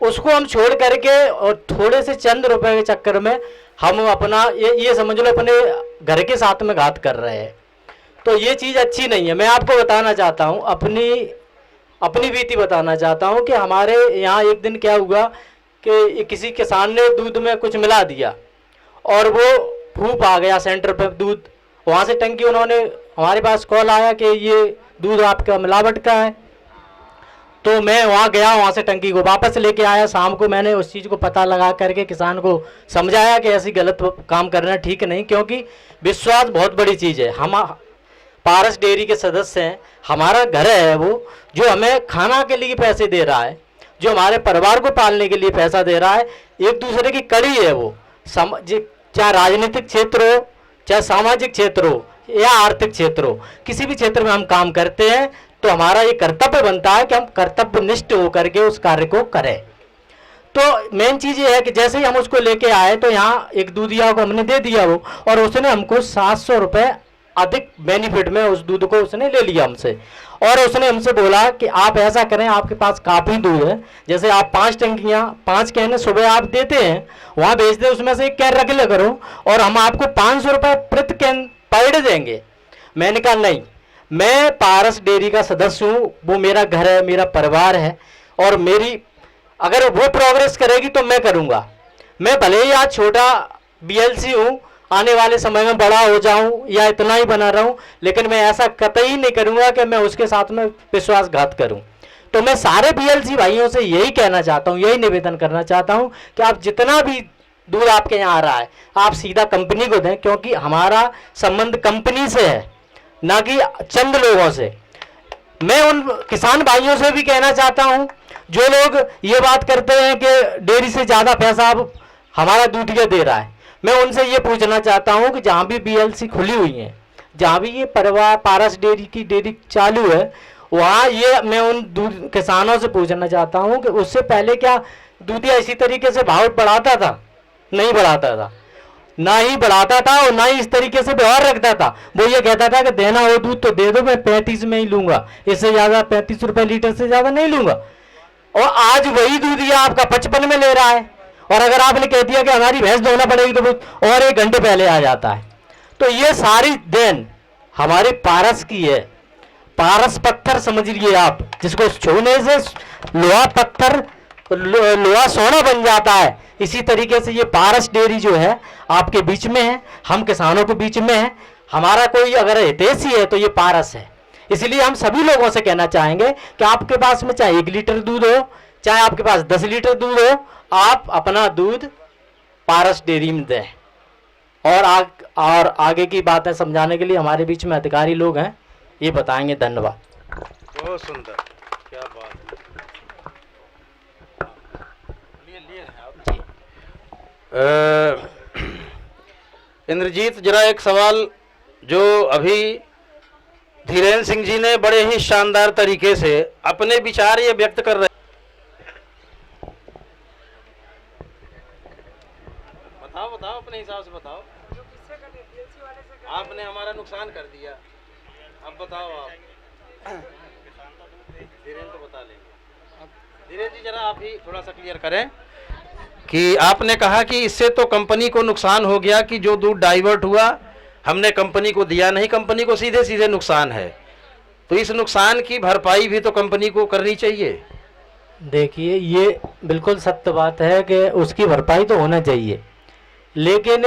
उसको हम छोड़ करके और थोड़े से चंद रुपए के चक्कर में हम अपना ये समझ लो अपने घर के साथ में घात कर रहे हैं। तो ये चीज़ अच्छी नहीं है। मैं आपको बताना चाहता हूँ, अपनी बीती बताना चाहता हूँ कि हमारे यहाँ एक दिन क्या हुआ कि किसी किसान ने दूध में कुछ मिला दिया और वो फूप आ गया सेंटर पे दूध, वहाँ से टंकी उन्होंने, हमारे पास कॉल आया कि ये दूध आपका मिलावट का है। तो मैं वहाँ गया, वहाँ से टंकी को वापस लेके आया। शाम को मैंने उस चीज़ को पता लगा करके किसान को समझाया कि ऐसी गलत काम करना ठीक नहीं, क्योंकि विश्वास बहुत बड़ी चीज़ है। हम पारस डेयरी के सदस्य हैं, हमारा घर है वो, जो हमें खाना के लिए पैसे दे रहा है, जो हमारे परिवार को पालने के लिए पैसा दे रहा है, एक दूसरे की कड़ी है वो। चाहे राजनीतिक क्षेत्र हो, चाहे सामाजिक क्षेत्र हो या आर्थिक क्षेत्र हो, किसी भी क्षेत्र में हम काम करते हैं तो हमारा ये कर्तव्य बनता है कि हम कर्तव्यनिष्ठ होकर के उस कार्य को करें। तो मेन चीज़ ये है कि जैसे ही हम उसको लेके आए तो यहाँ एक दूधिया को हमने दे दिया वो, और उसने हमको 700 रुपये अधिक बेनिफिट में उस दूध को उसने ले लिया हमसे, और उसने हमसे बोला कि आप ऐसा करें, आपके पास काफ़ी दूध है, जैसे आप 5 टंकियाँ 5 कैन सुबह आप देते हैं, वहाँ बेच दे, उसमें से एक कैन रख ले करो और हम आपको 500 रुपये प्रति कैन पर डे देंगे। मैंने कहा नहीं, मैं पारस डेयरी का सदस्य हूँ, वो मेरा घर है, मेरा परिवार है, और मेरी अगर वो प्रोग्रेस करेगी तो मैं करूँगा। मैं भले ही आज छोटा बीएलसी हूँ, आने वाले समय में बड़ा हो जाऊं या इतना ही बना रहूं, लेकिन मैं ऐसा कतई नहीं करूंगा कि मैं उसके साथ में विश्वासघात करूं। तो मैं सारे बीएलसी भाइयों से यही कहना चाहता हूं, यही निवेदन करना चाहता हूं कि आप जितना भी दूध आपके यहाँ आ रहा है आप सीधा कंपनी को दें, क्योंकि हमारा संबंध कंपनी से है, ना कि चंद लोगों से। मैं उन किसान भाइयों से भी कहना चाहता हूँ जो लोग ये बात करते हैं कि डेयरी से ज़्यादा पैसा अब हमारा दूधिया दे रहा है, मैं उनसे ये पूछना चाहता हूँ कि जहाँ भी बीएलसी खुली हुई है, जहाँ भी ये परिवार पारस डेयरी की डेयरी चालू है, वहाँ ये मैं उन दूध किसानों से पूछना चाहता हूँ कि उससे पहले क्या दूधिया इसी तरीके से भाव बढ़ाता था? नहीं बढ़ाता था, ना ही बढ़ाता था और ना ही इस तरीके से व्यवहार रखता था। वो ये कहता था कि देना हो दूध तो दे दो, मैं 35 में ही लूँगा, इससे ज़्यादा 35 रुपये लीटर से ज़्यादा नहीं लूँगा। और आज वही दूधिया आपका 55 में ले रहा है, और अगर आपने कह दिया कि हमारी भैंस धोना पड़ेगी तो वो और 1 घंटे पहले आ जाता है। तो ये सारी देन हमारे पारस की है। पारस पत्थर समझ लीजिए आप, जिसको छूने से लोहा पत्थर लोहा सोना बन जाता है, इसी तरीके से ये पारस डेयरी जो है आपके बीच में है, हम किसानों के बीच में है। हमारा कोई अगर हितैषी है तो ये पारस है। इसलिए हम सभी लोगों से कहना चाहेंगे कि आपके पास में चाहे 1 लीटर दूध हो, चाहे आपके पास 10 लीटर दूध हो, आप अपना दूध पारस डेयरी में दें। और आगे की बातें समझाने के लिए हमारे बीच में अधिकारी लोग हैं, ये बताएंगे। धन्यवाद। बहुत सुंदर, क्या बात है। इंद्रजीत, जरा एक सवाल जो अभी धीरेन्द्र सिंह जी ने बड़े ही शानदार तरीके से अपने विचार ये व्यक्त कर रहे। बताओ बताओ, अपने हिसाब से बताओ। आपने हमारा नुकसान कर दिया, अब बताओ आप। धीरेन्द्र तो बता लेंगे। धीरेन्द्र जी जरा आप ही थोड़ा सा क्लियर करें कि आपने कहा कि इससे तो कंपनी को नुकसान हो गया कि जो दूध डाइवर्ट हुआ हमने कंपनी को दिया नहीं, कंपनी को सीधे सीधे नुकसान है, तो इस नुकसान की भरपाई भी तो कंपनी को करनी चाहिए। देखिए, ये बिल्कुल सत्य बात है कि उसकी भरपाई तो होना चाहिए, लेकिन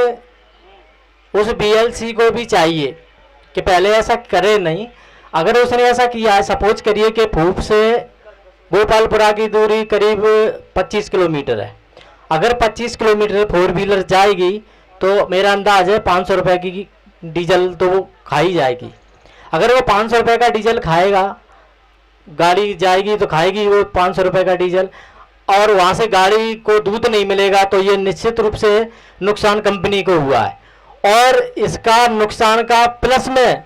उस बीएलसी को भी चाहिए कि पहले ऐसा करे नहीं। अगर उसने ऐसा किया है, सपोज करिए कि फूफ से गोपालपुरा की दूरी करीब 25 किलोमीटर है, अगर 25 किलोमीटर 4 व्हीलर जाएगी तो मेरा अंदाज है 500 रुपये की डीजल तो वो खा ही जाएगी। अगर वो 500 रुपये का डीजल खाएगा, गाड़ी जाएगी तो खाएगी वो 500 रुपये का डीजल, और वहाँ से गाड़ी को दूध नहीं मिलेगा, तो ये निश्चित रूप से नुकसान कंपनी को हुआ है। और इसका नुकसान का प्लस में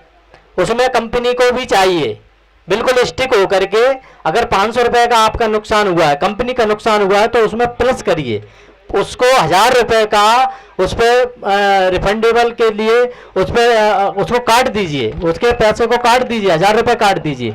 उसमें कंपनी को भी चाहिए बिल्कुल स्टिक होकर के, अगर 500 रुपये का आपका नुकसान हुआ है, कंपनी का नुकसान हुआ है, तो उसमें प्लस करिए, उसको 1000 रुपये का उस पर रिफंडेबल के लिए उस पर उसको काट दीजिए, उसके पैसे को काट दीजिए, 1000 रुपये काट दीजिए।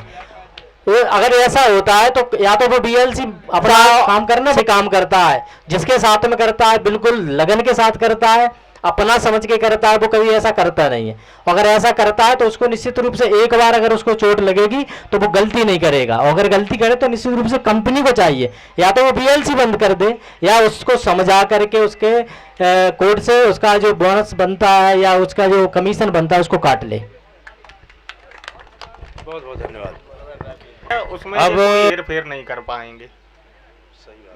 तो अगर ऐसा होता है तो या तो वो बीएलसी अपना काम करना भी काम करता है, जिसके साथ में करता है बिल्कुल लगन के साथ करता है, अपना समझ के करता है, वो कभी ऐसा करता नहीं है। अगर ऐसा करता है तो उसको निश्चित रूप से एक बार अगर उसको चोट लगेगी तो वो गलती नहीं करेगा, और अगर गलती करे तो निश्चित रूप से कंपनी को चाहिए या तो वो बीएलसी बंद कर दे या उसको समझा करके उसके कोर्ट से उसका जो बोनस बनता है या उसका जो कमीशन बनता है उसको काट ले। बहुत बहुत धन्यवाद। उसमें अब हेर फेर नहीं कर पाएंगे,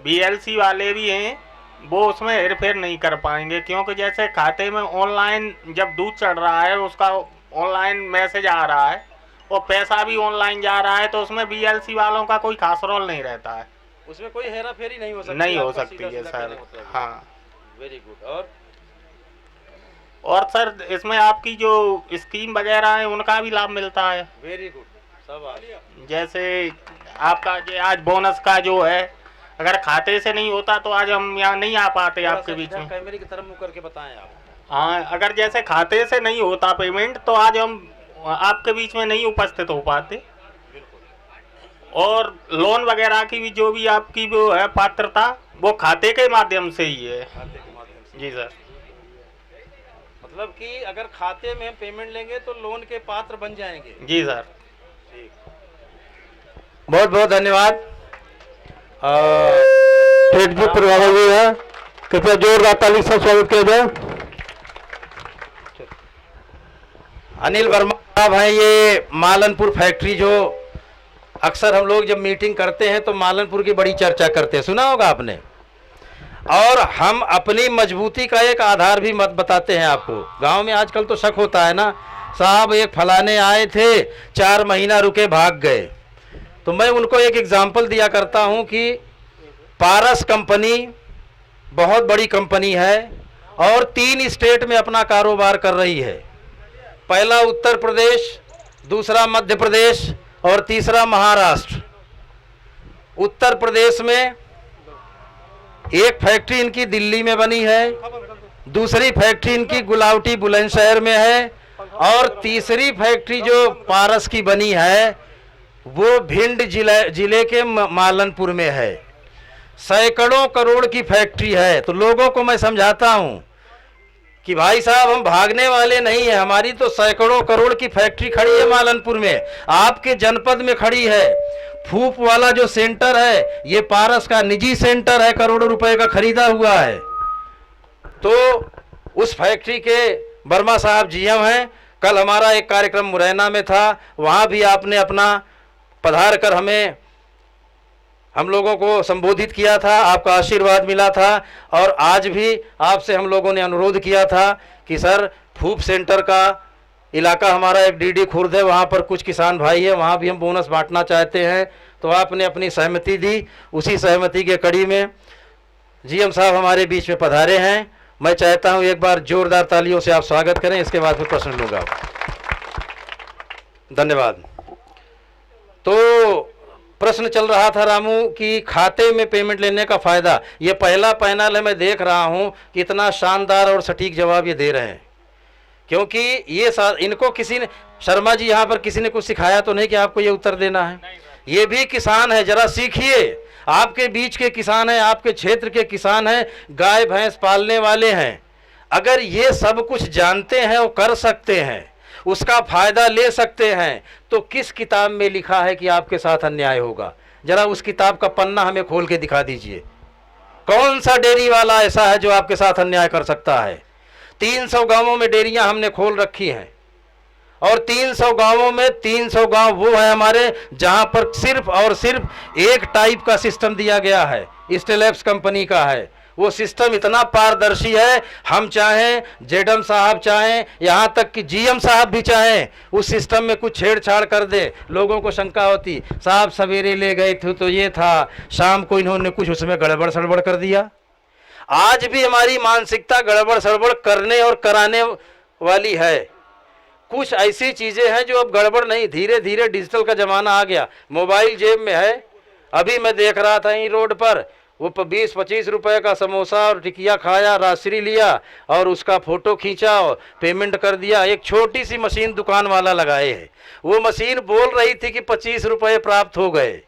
बीएलसी वाले भी हैं वो उसमें हेर फेर नहीं कर पाएंगे, क्योंकि जैसे खाते में ऑनलाइन जब दूध चढ़ रहा है उसका ऑनलाइन मैसेज आ रहा है और पैसा भी ऑनलाइन जा रहा है, तो उसमें बीएलसी वालों का कोई खास रोल नहीं रहता है, उसमें कोई हेरा फेरी नहीं हो सकती, नहीं हो आपका सकती सीधा है सीधा सर। कहने का मतलब। हाँ, वेरी गुड। और सर इसमें आपकी जो स्कीम वगैरह है उनका भी लाभ मिलता है, वेरी गुड, सब जैसे आपका आज बोनस का जो है, अगर खाते से नहीं होता तो आज हम यहाँ नहीं आ पाते आपके बीच में। कैमरे की तरफ मुंह करके बताएं आप। हाँ, अगर जैसे खाते से नहीं होता पेमेंट तो आज हम आपके बीच में नहीं उपस्थित हो पाते। और लोन वगैरह की भी जो भी आपकी वो है पात्रता, वो खाते के माध्यम से ही है। खाते के माध्यम से। जी सर। मतलब कि अगर खाते में पेमेंट लेंगे तो लोन के पात्र बन जाएंगे। जी सर। ठीक, बहुत बहुत धन्यवाद। जो प्रभावी भी है, कृपया जोरदार ताली से स्वागत किया जाए। अनिल वर्मा साहब हैं, ये मालनपुर फैक्ट्री जो अक्सर हम लोग जब मीटिंग करते हैं तो मालनपुर की बड़ी चर्चा करते हैं, सुना होगा आपने। और हम अपनी मजबूती का एक आधार भी मत बताते हैं आपको। गांव में आजकल तो शक होता है ना, साहब एक फलाने आए थे 4 महीना रुके भाग गए, तो मैं उनको एक एग्जाम्पल दिया करता हूं कि पारस कंपनी बहुत बड़ी कंपनी है और 3 स्टेट में अपना कारोबार कर रही है। पहला उत्तर प्रदेश, दूसरा मध्य प्रदेश और तीसरा महाराष्ट्र। उत्तर प्रदेश में एक फैक्ट्री इनकी दिल्ली में बनी है, दूसरी फैक्ट्री इनकी गुलावटी बुलंदशहर में है, और तीसरी फैक्ट्री जो पारस की बनी है वो भिंड जिले के मालनपुर में है। सैकड़ों करोड़ की फैक्ट्री है। तो लोगों को मैं समझाता हूं कि भाई साहब हम भागने वाले नहीं है, हमारी तो सैकड़ों करोड़ की फैक्ट्री खड़ी है मालनपुर में, आपके जनपद में खड़ी है। फूफ वाला जो सेंटर है ये पारस का निजी सेंटर है, करोड़ों रुपए का खरीदा हुआ है। तो उस फैक्ट्री के वर्मा साहब जीएम हैं। कल हमारा एक कार्यक्रम मुरैना में था, वहां भी आपने अपना पधार कर हम लोगों को संबोधित किया था, आपका आशीर्वाद मिला था। और आज भी आपसे हम लोगों ने अनुरोध किया था कि सर फूफ सेंटर का इलाका हमारा एक डीडी खुर्द है, वहाँ पर कुछ किसान भाई है, वहाँ भी हम बोनस बांटना चाहते हैं। तो आपने अपनी सहमति दी। उसी सहमति के कड़ी में जीएम साहब हमारे बीच में पधारे हैं। मैं चाहता हूँ एक बार जोरदार तालियों से आप स्वागत करें, इसके बाद फिर प्रश्न लूँगा। धन्यवाद। तो प्रश्न चल रहा था रामू कि खाते में पेमेंट लेने का फ़ायदा। ये पहला पैनल है, मैं देख रहा हूँ कि इतना शानदार और सटीक जवाब ये दे रहे हैं, क्योंकि ये इनको किसी ने, शर्मा जी यहाँ पर किसी ने कुछ सिखाया तो नहीं कि आपको ये उत्तर देना है। ये भी किसान है, जरा सीखिए। आपके बीच के किसान हैं, आपके क्षेत्र के किसान हैं, गाय भैंस पालने वाले हैं। अगर ये सब कुछ जानते हैं और कर सकते हैं, उसका फायदा ले सकते हैं, तो किस किताब में लिखा है कि आपके साथ अन्याय होगा? जरा उस किताब का पन्ना हमें खोल के दिखा दीजिए। कौन सा डेयरी वाला ऐसा है जो आपके साथ अन्याय कर सकता है? 300 गांवों में डेयरियां हमने खोल रखी हैं, और 300 गांवों में 300 गांव वो है हमारे जहां पर सिर्फ और सिर्फ एक टाइप का सिस्टम दिया गया है, स्टेलैब्स कंपनी का है। वो सिस्टम इतना पारदर्शी है, हम चाहें, जेडम साहब चाहें, यहाँ तक कि जीएम साहब भी चाहें, उस सिस्टम में कुछ छेड़छाड़ कर दे, लोगों को शंका होती, साहब सवेरे ले गए थे तो ये था, शाम को इन्होंने कुछ उसमें गड़बड़ सड़बड़ कर दिया। आज भी हमारी मानसिकता गड़बड़ सड़बड़ करने और कराने वाली है। कुछ ऐसी चीज़ें हैं जो अब गड़बड़ नहीं, धीरे धीरे डिजिटल का ज़माना आ गया, मोबाइल जेब में है। अभी मैं देख रहा था यहीं रोड पर, वो 20-25 रुपए का समोसा और टिकिया खाया, राशि लिया और उसका फ़ोटो खींचा और पेमेंट कर दिया। एक छोटी सी मशीन दुकान वाला लगाए है, वो मशीन बोल रही थी कि 25 रुपये प्राप्त हो गए।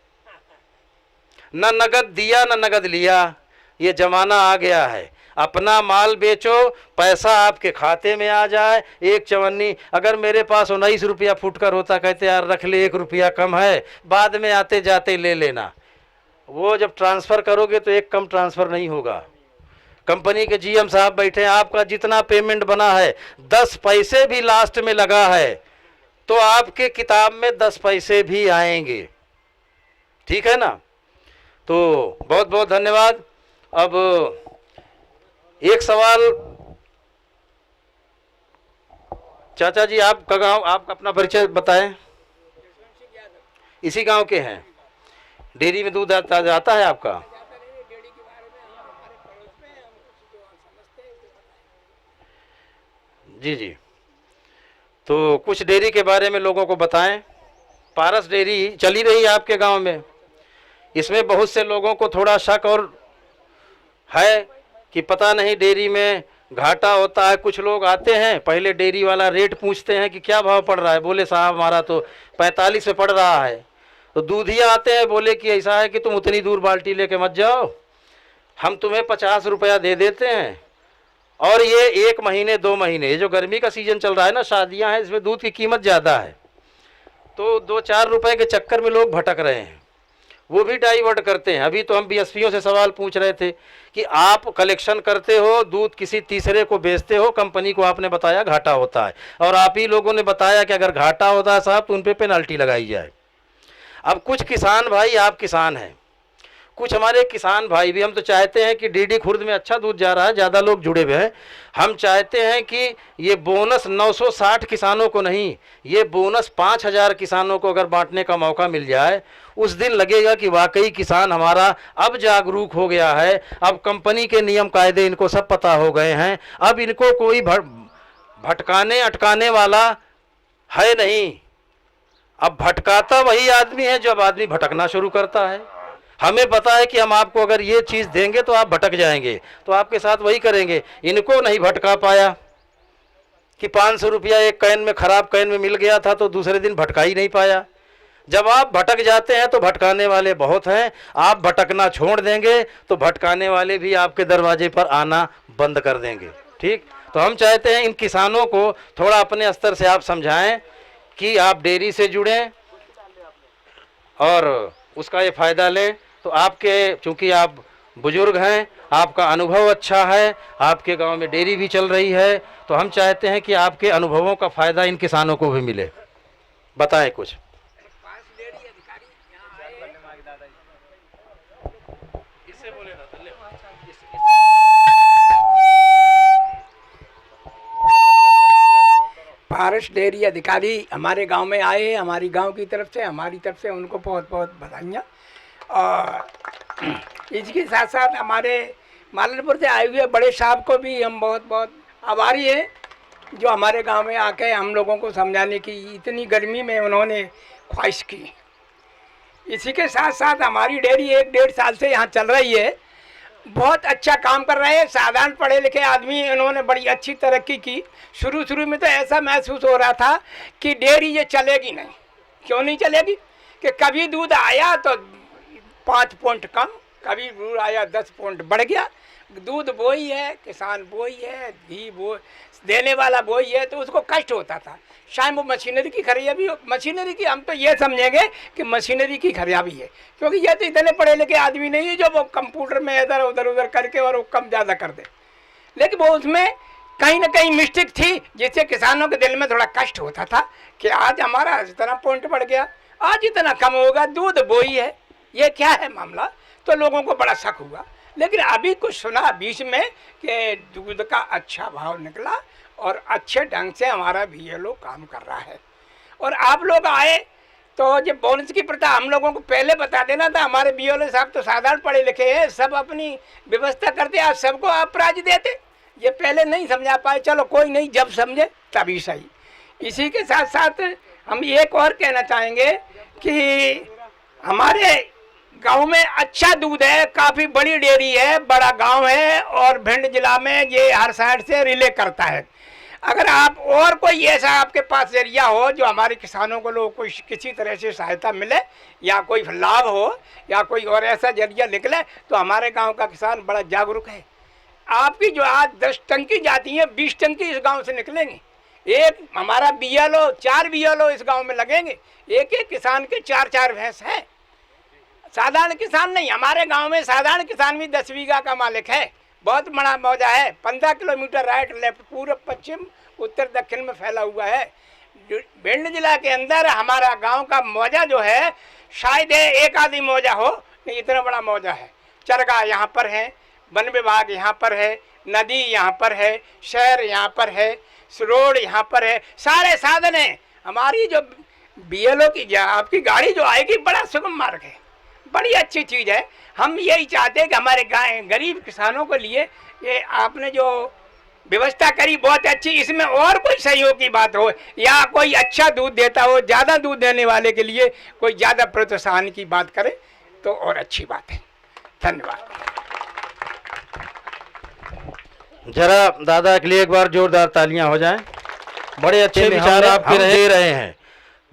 न नगद दिया न नगद लिया, ये ज़माना आ गया है। अपना माल बेचो, पैसा आपके खाते में आ जाए। एक चवन्नी अगर मेरे पास 19 रुपया फुटकर होता, कहते यार रख ले, 1 रुपया कम है, बाद में आते जाते ले लेना। वो जब ट्रांसफ़र करोगे तो एक कम ट्रांसफ़र नहीं होगा। कंपनी के जीएम साहब बैठे हैं, आपका जितना पेमेंट बना है 10 पैसे भी लास्ट में लगा है तो आपके किताब में 10 पैसे भी आएंगे। ठीक है ना? तो बहुत बहुत धन्यवाद। अब एक सवाल, चाचा जी आपका गांव, आप अपना परिचय बताएं। इसी गांव के हैं? डेयरी में दूध आता है आपका? जी जी, तो कुछ डेयरी के बारे में लोगों को बताएं। पारस डेयरी चली रही है आपके गांव में, इसमें बहुत से लोगों को थोड़ा शक और है कि पता नहीं डेयरी में घाटा होता है। कुछ लोग आते हैं, पहले डेयरी वाला रेट पूछते हैं कि क्या भाव पड़ रहा है, बोले साहब हमारा तो 45 में पड़ रहा है। तो दूधिया आते हैं, बोले कि ऐसा है कि तुम उतनी दूर बाल्टी लेके मत जाओ, हम तुम्हें 50 रुपया दे देते हैं। और ये 1 महीने 2 महीने, ये जो गर्मी का सीजन चल रहा है ना, शादियां हैं, इसमें दूध की कीमत ज़्यादा है, तो 2-4 रुपए के चक्कर में लोग भटक रहे हैं, वो भी डाइवर्ट करते हैं। अभी तो हम बीएसपीओ से सवाल पूछ रहे थे कि आप कलेक्शन करते हो, दूध किसी तीसरे को बेचते हो, कंपनी को आपने बताया घाटा होता है, और आप ही लोगों ने बताया कि अगर घाटा होता है साहब तो उन पर पेनल्टी लगाई जाए। अब कुछ किसान भाई, आप किसान हैं, कुछ हमारे किसान भाई भी, हम तो चाहते हैं कि डीडी खुर्द में अच्छा दूध जा रहा है, ज़्यादा लोग जुड़े हुए हैं, हम चाहते हैं कि ये बोनस 960 किसानों को नहीं, ये बोनस 5000 किसानों को अगर बांटने का मौका मिल जाए, उस दिन लगेगा कि वाकई किसान हमारा अब जागरूक हो गया है। अब कंपनी के नियम कायदे इनको सब पता हो गए हैं, अब इनको कोई भटकाने अटकाने वाला है नहीं। अब भटकाता वही आदमी है जब आदमी भटकना शुरू करता है। हमें पता है कि हम आपको अगर ये चीज़ देंगे तो आप भटक जाएंगे, तो आपके साथ वही करेंगे। इनको नहीं भटका पाया कि 500 रुपया एक कैन में, ख़राब कैन में मिल गया था तो दूसरे दिन भटका ही नहीं पाया। जब आप भटक जाते हैं तो भटकाने वाले बहुत हैं, आप भटकना छोड़ देंगे तो भटकाने वाले भी आपके दरवाजे पर आना बंद कर देंगे। ठीक, तो हम चाहते हैं इन किसानों को थोड़ा अपने स्तर से आप समझाएं कि आप डेयरी से जुड़ें और उसका ये फ़ायदा लें। तो आपके, चूँकि आप बुजुर्ग हैं, आपका अनुभव अच्छा है, आपके गांव में डेयरी भी चल रही है, तो हम चाहते हैं कि आपके अनुभवों का फ़ायदा इन किसानों को भी मिले। बताएं कुछ। पारस डेयरी अधिकारी हमारे गांव में आए, हमारी गांव की तरफ से, हमारी तरफ से उनको बहुत बहुत बधाइयाँ। और इसके साथ साथ हमारे मालनपुर से आए हुए बड़े साहब को भी हम बहुत बहुत आभारी हैं जो हमारे गांव में आके हम लोगों को समझाने की इतनी गर्मी में उन्होंने ख्वाहिश की। इसी के साथ साथ हमारी डेयरी 1-1.5 साल से यहाँ चल रही है, बहुत अच्छा काम कर रहे हैं। साधारण पढ़े लिखे आदमी इन्होंने बड़ी अच्छी तरक्की की। शुरू में तो ऐसा महसूस हो रहा था कि डेयरी ये चलेगी नहीं। क्यों नहीं चलेगी? कि कभी दूध आया तो 5 पॉइंट कम, कभी दूध आया 10 पॉइंट बढ़ गया। दूध वही है, किसान वही है, घी वो देने वाला वही है, तो उसको कष्ट होता था। शायद वो मशीनरी की खराबी हो, मशीनरी की हम तो ये समझेंगे कि मशीनरी की खराबी है, क्योंकि ये तो इतने पढ़े लिखे आदमी नहीं है जो वो कंप्यूटर में इधर उधर करके और वो कम ज़्यादा कर दे। लेकिन वो उसमें कहीं ना कहीं मिस्टेक थी, जिससे किसानों के दिल में थोड़ा कष्ट होता था कि आज हमारा इतना पॉइंट बढ़ गया, आज इतना कम होगा, दूध वही है, ये क्या है मामला। तो लोगों को बड़ा शक हुआ। लेकिन अभी कुछ सुना बीच में कि दूध का अच्छा भाव निकला और अच्छे ढंग से हमारा BLO काम कर रहा है। और आप लोग आए तो जब बोनस की प्रथा हम लोगों को पहले बता देना था। हमारे BLO साहब तो साधारण पढ़े लिखे हैं, सब अपनी व्यवस्था करते, आज सबको आप प्राइज देते। ये पहले नहीं समझा पाए, चलो कोई नहीं, जब समझे तभी सही। इसी के साथ साथ हम एक और कहना चाहेंगे कि हमारे गांव में अच्छा दूध है, काफ़ी बड़ी डेयरी है, बड़ा गांव है और भिंड जिला में ये हर साइड से रिले करता है। अगर आप और कोई ऐसा आपके पास एरिया हो जो हमारे किसानों को लोग कोई किसी तरह से सहायता मिले या कोई लाभ हो या कोई और ऐसा जरिया निकले, तो हमारे गांव का किसान बड़ा जागरूक है। आपकी जो आज 10 टंकी जाती हैं, 20 टंकी इस गांव से निकलेंगी। एक हमारा BLO 4 BLO इस गांव में लगेंगे। एक किसान के 4-4 भैंस है। साधारण किसान नहीं, हमारे गांव में साधारण किसान भी 10 बीघा का मालिक है। बहुत बड़ा मौजा है, 15 किलोमीटर राइट लेफ्ट पूर्व पश्चिम उत्तर दक्षिण में फैला हुआ है। भिंड जिला के अंदर हमारा गांव का मौजा जो है, शायद एक आधी मौजा हो, नहीं इतना बड़ा मौजा है। चरगा यहाँ पर है, वन विभाग यहाँ पर है, नदी यहाँ पर है, शहर यहाँ पर है, रोड यहाँ पर है, सारे साधन हैं। हमारी जो BLO की आपकी गाड़ी जो आएगी, बड़ा सुगम मार्ग है, बड़ी अच्छी चीज़ है। हम यही चाहते हैं कि हमारे गरीब किसानों के लिए ये आपने जो व्यवस्था करी बहुत अच्छी। इसमें और कोई सहयोग की बात हो या कोई अच्छा दूध देता हो, ज़्यादा दूध देने वाले के लिए कोई ज़्यादा प्रोत्साहन की बात करे तो और अच्छी बात है। धन्यवाद। जरा दादा के लिए एक बार जोरदार तालियां हो जाएं। बड़े अच्छे विचार आपके दे रहे हैं।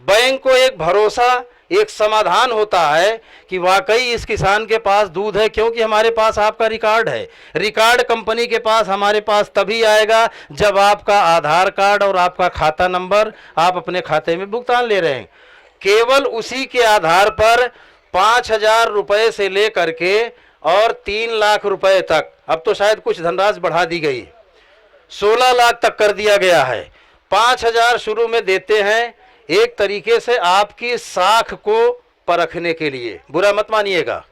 बैंक को एक भरोसा, एक समाधान होता है कि वाकई इस किसान के पास दूध है, क्योंकि हमारे पास आपका रिकॉर्ड है। रिकॉर्ड कंपनी के पास हमारे पास तभी आएगा जब आपका आधार कार्ड और आपका खाता नंबर आप अपने खाते में भुगतान ले रहे हैं। केवल उसी के आधार पर 5,000 रुपये से लेकर के और 3 लाख रुपए तक, अब तो शायद कुछ धनराशि बढ़ा दी गई, 16 लाख तक कर दिया गया है। 5,000 शुरू में देते हैं, एक तरीके से आपकी साख को परखने के लिए, बुरा मत मानिएगा।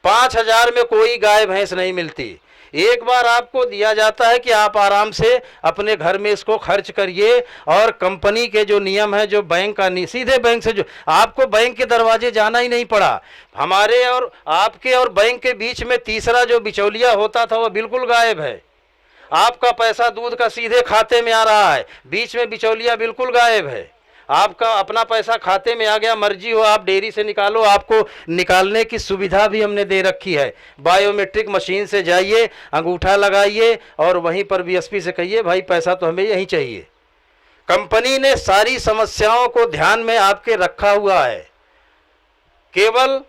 5,000 में कोई गाय भैंस नहीं मिलती। एक बार आपको दिया जाता है कि आप आराम से अपने घर में इसको खर्च करिए, और कंपनी के जो नियम है, जो बैंक का सीधे बैंक से, जो आपको बैंक के दरवाजे जाना ही नहीं पड़ा। हमारे और आपके और बैंक के बीच में तीसरा जो बिचौलिया होता था वो बिल्कुल गायब है। आपका पैसा दूध का सीधे खाते में आ रहा है, बीच में बिचौलिया बिल्कुल गायब है। आपका अपना पैसा खाते में आ गया, मर्जी हो आप डेयरी से निकालो, आपको निकालने की सुविधा भी हमने दे रखी है। बायोमेट्रिक मशीन से जाइए, अंगूठा लगाइए और वहीं पर BSP से कहिए भाई पैसा तो हमें यहीं चाहिए। कंपनी ने सारी समस्याओं को ध्यान में आपके रखा हुआ है। केवल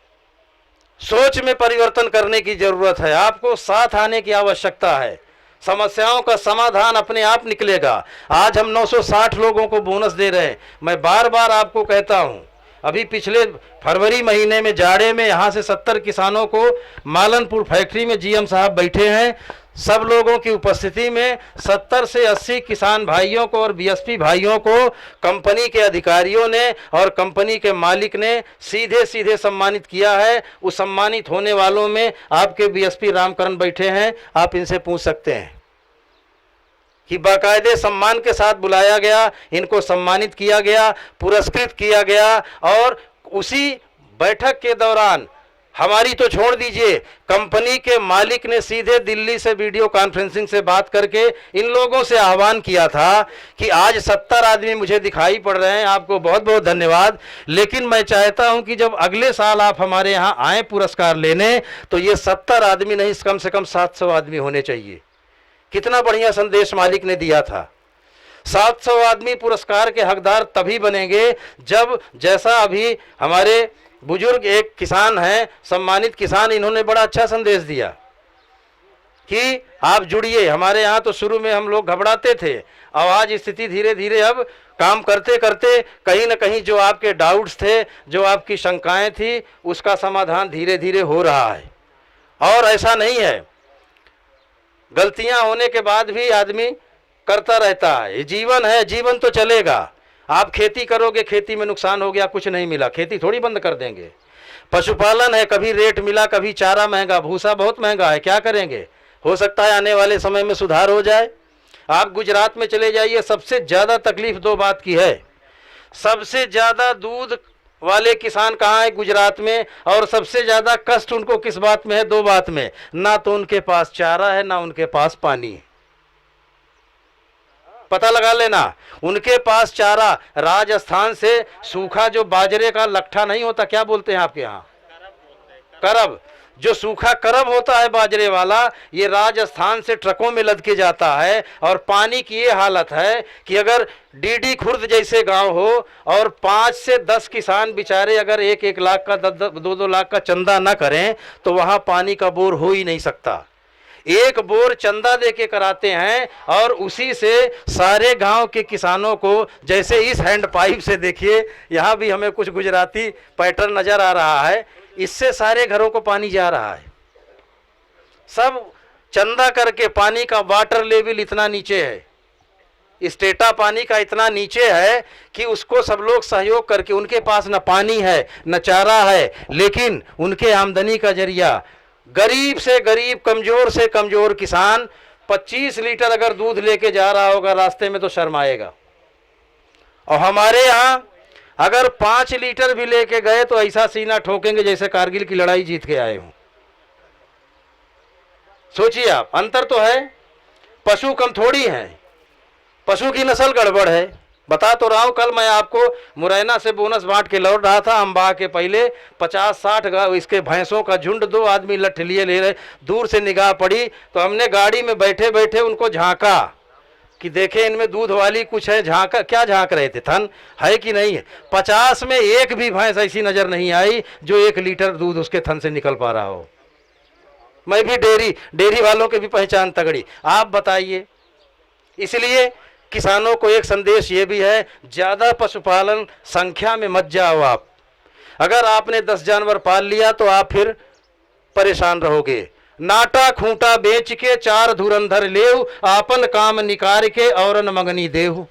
सोच में परिवर्तन करने की जरूरत है, आपको साथ आने की आवश्यकता है। समस्याओं का समाधान अपने आप निकलेगा। आज हम 960 लोगों को बोनस दे रहे हैं। मैं बार बार आपको कहता हूं, अभी पिछले फरवरी महीने में जाड़े में यहाँ से 70 किसानों को मालनपुर फैक्ट्री में GM साहब बैठे हैं, सब लोगों की उपस्थिति में 70 से 80 किसान भाइयों को और BSP भाइयों को कंपनी के अधिकारियों ने और कंपनी के मालिक ने सीधे सीधे सम्मानित किया है। उस सम्मानित होने वालों में आपके BSP रामकरण बैठे हैं, आप इनसे पूछ सकते हैं कि बाकायदे सम्मान के साथ बुलाया गया, इनको सम्मानित किया गया, पुरस्कृत किया गया। और उसी बैठक के दौरान हमारी तो छोड़ दीजिए, कंपनी के मालिक ने सीधे दिल्ली से वीडियो कॉन्फ्रेंसिंग से बात करके इन लोगों से आह्वान किया था कि आज 70 आदमी मुझे दिखाई पड़ रहे हैं, आपको बहुत बहुत धन्यवाद, लेकिन मैं चाहता हूं कि जब अगले साल आप हमारे यहां आए पुरस्कार लेने तो ये 70 आदमी नहीं, कम से कम 700 आदमी होने चाहिए। कितना बढ़िया संदेश मालिक ने दिया था। 700 आदमी पुरस्कार के हकदार तभी बनेंगे जब, जैसा अभी हमारे बुजुर्ग एक किसान हैं, सम्मानित किसान, इन्होंने बड़ा अच्छा संदेश दिया कि आप जुड़िए। हमारे यहाँ तो शुरू में हम लोग घबराते थे, और आज स्थिति धीरे धीरे अब काम करते करते कहीं ना कहीं जो आपके डाउट्स थे, जो आपकी शंकाएं थी, उसका समाधान धीरे धीरे हो रहा है। और ऐसा नहीं है, गलतियां होने के बाद भी आदमी करता रहता है, ये जीवन है, जीवन तो चलेगा। आप खेती करोगे, खेती में नुकसान हो गया, कुछ नहीं मिला, खेती थोड़ी बंद कर देंगे। पशुपालन है, कभी रेट मिला, कभी चारा महंगा, भूसा बहुत महंगा है, क्या करेंगे? हो सकता है आने वाले समय में सुधार हो जाए। आप गुजरात में चले जाइए, सबसे ज़्यादा तकलीफ 2 बात की है। सबसे ज़्यादा दूध वाले किसान कहाँ है? गुजरात में। और सबसे ज़्यादा कष्ट उनको किस बात में है? 2 बात में, ना तो उनके पास चारा है, ना उनके पास पानी है। पता लगा लेना, उनके पास चारा, राजस्थान से सूखा जो बाजरे का लट्ठा नहीं होता, क्या बोलते हैं आपके यहाँ? करब। जो सूखा करब होता है बाजरे वाला, ये राजस्थान से ट्रकों में लद के जाता है। और पानी की ये हालत है कि अगर डीडी खुर्द जैसे गांव हो और 5 से 10 किसान बेचारे अगर 1-1 लाख का 2-2 लाख का चंदा ना करें तो वहाँ पानी का बोर हो ही नहीं सकता। एक बोर चंदा दे के कराते हैं और उसी से सारे गांव के किसानों को, जैसे इस हैंड पाइप से देखिए, यहाँ भी हमें कुछ गुजराती पैटर्न नज़र आ रहा है, इससे सारे घरों को पानी जा रहा है। सब चंदा करके, पानी का वाटर लेवल इतना नीचे है, स्टेटा पानी का इतना नीचे है कि उसको सब लोग सहयोग करके, उनके पास न पानी है न चारा है, लेकिन उनके आमदनी का जरिया, गरीब से गरीब, कमज़ोर से कमज़ोर किसान 25 लीटर अगर दूध लेके जा रहा होगा रास्ते में तो शर्माएगा। और हमारे यहाँ अगर 5 लीटर भी लेके गए तो ऐसा सीना ठोकेंगे जैसे कारगिल की लड़ाई जीत के आए हों। सोचिए आप, अंतर तो है। पशु कम थोड़ी हैं, पशु की नस्ल गड़बड़ है। बता तो रहा हूँ, कल मैं आपको मुरैना से बोनस बांट के लौट रहा था, अम्बाह के पहले 50-60 इसके भैंसों का झुंड, 2 आदमी लठ लिए ले रहे, दूर से निगाह पड़ी तो हमने गाड़ी में बैठे बैठे उनको झांका कि देखे इनमें दूध वाली कुछ है। झांका, क्या झांक रहे थे? थन है कि नहीं है? 50 में एक भी भैंस ऐसी नज़र नहीं आई जो 1 लीटर दूध उसके थन से निकल पा रहा हो। मैं भी डेयरी वालों की भी पहचान तगड़ी। आप बताइए। इसलिए किसानों को एक संदेश ये भी है, ज़्यादा पशुपालन संख्या में मत जाओ आप। अगर आपने 10 जानवर पाल लिया तो आप फिर परेशान रहोगे। नाटा खूंटा बेच के 4 धुरंधर लेव, आपन काम निकार के औरन मंगनी देव।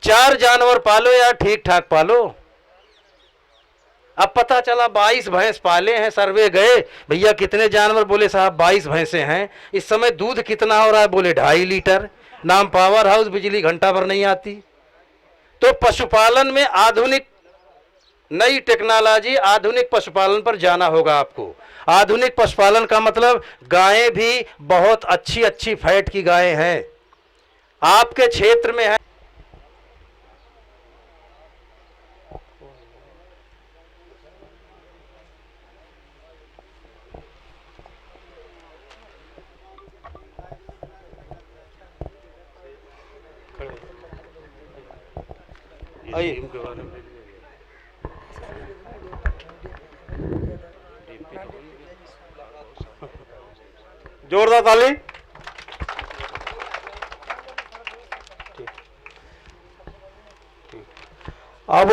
4 जानवर पालो यार, ठीक ठाक पालो। अब पता चला 22 भैंस पाले हैं, सर्वे गए, भैया कितने जानवर? बोले साहब 22 भैंसे हैं। इस समय दूध कितना हो रहा है? बोले 2.5 लीटर। नाम पावर हाउस, बिजली घंटा भर नहीं आती। तो पशुपालन में आधुनिक नई टेक्नोलॉजी, आधुनिक पशुपालन पर जाना होगा आपको। आधुनिक पशुपालन का मतलब गायें भी बहुत अच्छी अच्छी फैट की गायें हैं आपके क्षेत्र में है। जोरदार ताली। अब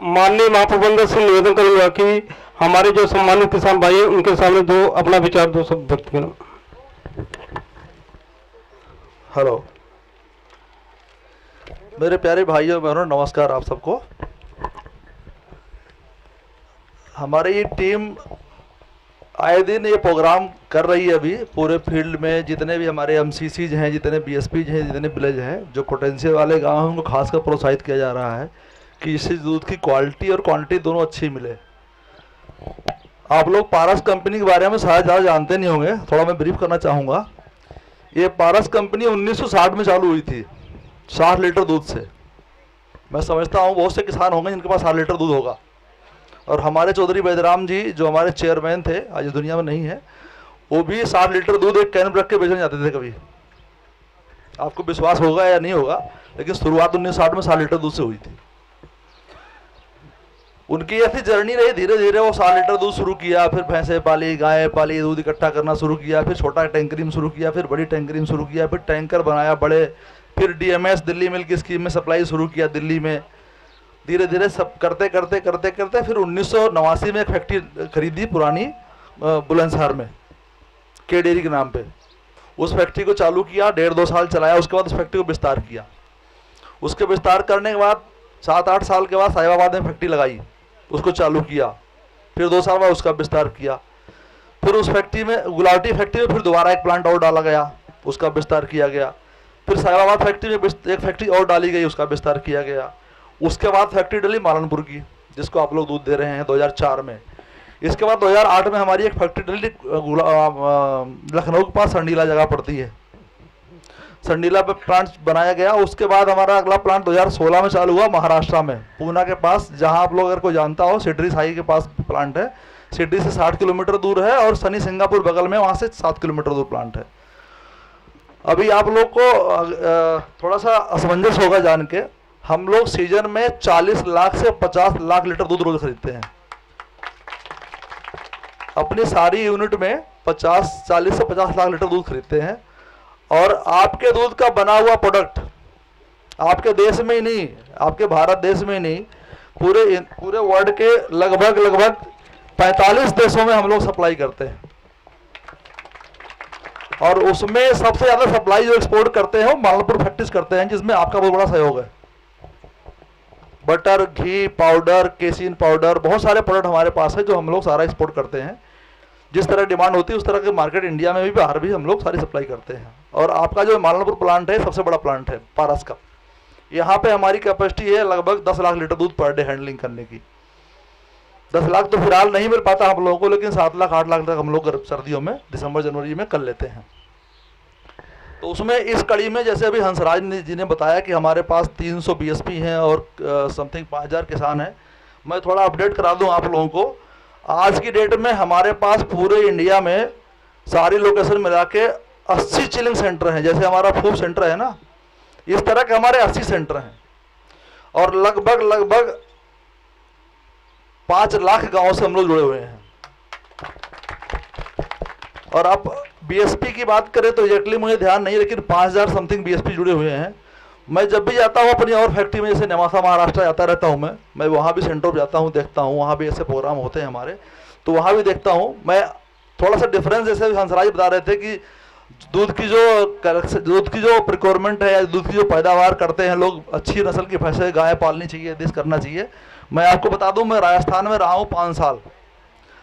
माननीय महाप्रबंधक से निवेदन करूंगा कि हमारे जो सम्मानित किसान भाई हैं उनके सामने दो अपना विचार 2 शब्द व्यक्त करें। हेलो मेरे प्यारे भाइयों बहनों, नमस्कार आप सबको। हमारी ये टीम आए दिन ये प्रोग्राम कर रही है। अभी पूरे फील्ड में जितने भी हमारे एमसीसीज हैं, जितने बीएसपीज हैं, जितने विलेज हैं, जो पोटेंशियल वाले गांव हैं, उनको खासकर प्रोत्साहित किया जा रहा है कि इससे दूध की क्वालिटी और क्वांटिटी दोनों अच्छी मिले। आप लोग पारस कंपनी के बारे में शायद ज़्यादा जानते नहीं होंगे, थोड़ा मैं ब्रीफ करना चाहूँगा। ये पारस कंपनी 1960 में चालू हुई थी 60 लीटर दूध से। मैं समझता हूँ बहुत से किसान होंगे जिनके पास 60 लीटर दूध होगा। और हमारे चौधरी बैदराम जी जो हमारे चेयरमैन थे, आज इस दुनिया में नहीं है, वो भी 60 लीटर दूध एक कैन में रख के बेचने जाते थे कभी। आपको विश्वास होगा या नहीं होगा, लेकिन शुरुआत 1960 में 60 लीटर दूध से हुई थी। उनकी ऐसी जर्नी रही, धीरे धीरे वो 60 लीटर दूध शुरू किया, फिर भैंसे पाली, गायें पाली, दूध इकट्ठा करना शुरू किया, फिर छोटा टैंकरिंग शुरू किया, फिर बड़ी टैंकरिंग शुरू किया, फिर टैंकर बनाया बड़े, फिर डीएमएस दिल्ली मिल्क स्कीम में सप्लाई शुरू किया दिल्ली में। धीरे धीरे सब करते करते करते करते फिर 1989 में एक फैक्ट्री खरीदी पुरानी बुलंदशहर में, के डेयरी के नाम पे। उस फैक्ट्री को चालू किया, 1.5-2 साल चलाया, उसके बाद उस फैक्ट्री को विस्तार किया। उसके विस्तार करने के बाद 7-8 साल के बाद साहिबाबाद में फैक्ट्री लगाई, उसको चालू किया, फिर 2 साल बाद उसका विस्तार किया। फिर उस फैक्ट्री में, गुलाटी फैक्ट्री में फिर दोबारा एक प्लांट और डाला गया, उसका विस्तार किया गया। फिर साहिबाबाद फैक्ट्री में एक फैक्ट्री और डाली गई, उसका विस्तार किया गया। उसके बाद फैक्ट्री डली मालनपुर की, जिसको आप लोग दूध दे रहे हैं 2004 में। इसके बाद 2008 में हमारी एक फैक्ट्री डली लखनऊ के पास संडीला जगह पड़ती है, संडीला पे प्लांट बनाया गया। उसके बाद हमारा अगला प्लांट 2016 में चालू हुआ महाराष्ट्र में, पूना के पास, जहां आप लोग अगर कोई जानता हो, सिडरी साई के पास प्लांट है। सिडरी से 60 किलोमीटर दूर है और सनी सिंगापुर बगल में, वहां से 7 किलोमीटर दूर प्लांट है। अभी आप लोग को थोड़ा सा असमंजस होगा जान के, हम लोग सीजन में 40 लाख से 50 लाख लीटर दूध रोज खरीदते हैं। अपनी सारी यूनिट में 40 से 50 लाख लीटर दूध खरीदते हैं। और आपके दूध का बना हुआ प्रोडक्ट आपके देश में ही नहीं, आपके भारत देश में ही नहीं, पूरे वर्ल्ड के लगभग 45 देशों में हम लोग सप्लाई करते हैं। और उसमें सबसे ज्यादा सप्लाई जो एक्सपोर्ट करते हैं वो मालनपुर फैक्ट्रीज करते हैं, जिसमें आपका बहुत बड़ा सहयोग है। बटर, घी पाउडर, केसिन पाउडर, बहुत सारे प्रोडक्ट हमारे पास है जो हम लोग सारा एक्सपोर्ट करते हैं। जिस तरह डिमांड होती है उस तरह के मार्केट इंडिया में भी, बाहर भी हम लोग सारी सप्लाई करते हैं। और आपका जो मालनपुर प्लांट है सबसे बड़ा प्लांट है पारस का। यहाँ पे हमारी कैपेसिटी है लगभग 10 लाख लीटर दूध पर डे हैंडलिंग करने की। 10 लाख तो फिलहाल नहीं मिल पाता हम लोगों को, लेकिन 7 लाख 8 लाख तक हम लोग सर्दियों में, दिसंबर जनवरी में कर लेते हैं। तो उसमें इस कड़ी में जैसे अभी हंसराज जी ने बताया कि हमारे पास 300 बीएसपी हैं और समथिंग 5000 किसान हैं। मैं थोड़ा अपडेट करा दूं आप लोगों को। आज की डेट में हमारे पास पूरे इंडिया में सारी लोकेशन मिला के 80 चिलिंग सेंटर हैं। जैसे हमारा फूड सेंटर है ना, इस तरह के हमारे 80 सेंटर हैं। और लगभग 5 लाख गाँव से हम लोग जुड़े हुए हैं। और अब बीएसपी की बात करें तो एग्जैक्टली मुझे ध्यान नहीं, लेकिन 5000 समथिंग बीएसपी जुड़े हुए हैं। मैं जब भी जाता हूँ अपनी और फैक्ट्री में, जैसे नेवासा महाराष्ट्र जाता रहता हूँ मैं वहाँ भी सेंटर पर जाता हूँ, देखता हूँ, वहाँ भी ऐसे प्रोग्राम होते हैं हमारे, तो वहाँ भी देखता हूँ मैं। थोड़ा सा डिफरेंस जैसे हंसराज बता रहे थे कि दूध की जो प्रिक्योरमेंट है या दूध की जो पैदावार करते हैं लोग, अच्छी नस्ल की भैंसे गाय पालनी चाहिए, देश करना चाहिए। मैं आपको बता दूं, मैं राजस्थान में रहा हूँ 5 साल।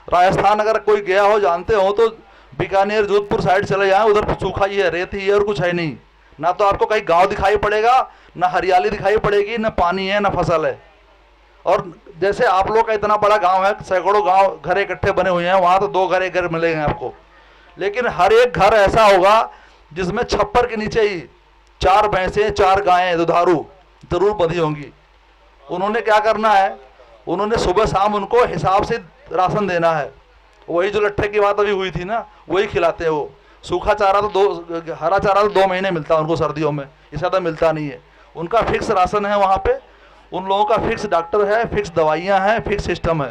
राजस्थान अगर कोई गया हो, जानते हो तो बीकानेर जोधपुर साइड चले जाएं, उधर सूखा ही है, रेत ही है और कुछ है नहीं। ना तो आपको कहीं गांव दिखाई पड़ेगा, ना हरियाली दिखाई पड़ेगी, ना पानी है, ना फसल है। और जैसे आप लोग का इतना बड़ा गांव है, सैकड़ों गांव घर इकट्ठे बने हुए हैं, वहां तो 2 घर एक घर मिलेंगे आपको, लेकिन हर एक घर ऐसा होगा जिसमें छप्पर के नीचे ही 4 भैंसें 4 गायें दुधारू जरूर बंधी होंगी। उन्होंने क्या करना है, उन्होंने सुबह शाम उनको हिसाब से राशन देना है। वही जो लट्ठे की बात अभी हुई थी ना, वही खिलाते हैं वो। सूखा चारा तो हरा चारा तो 2 महीने मिलता है उनको सर्दियों में, इससे ज़्यादा मिलता नहीं है। उनका फिक्स राशन है वहाँ पे, उन लोगों का फिक्स डॉक्टर है, फिक्स दवाइयाँ हैं, फिक्स सिस्टम है।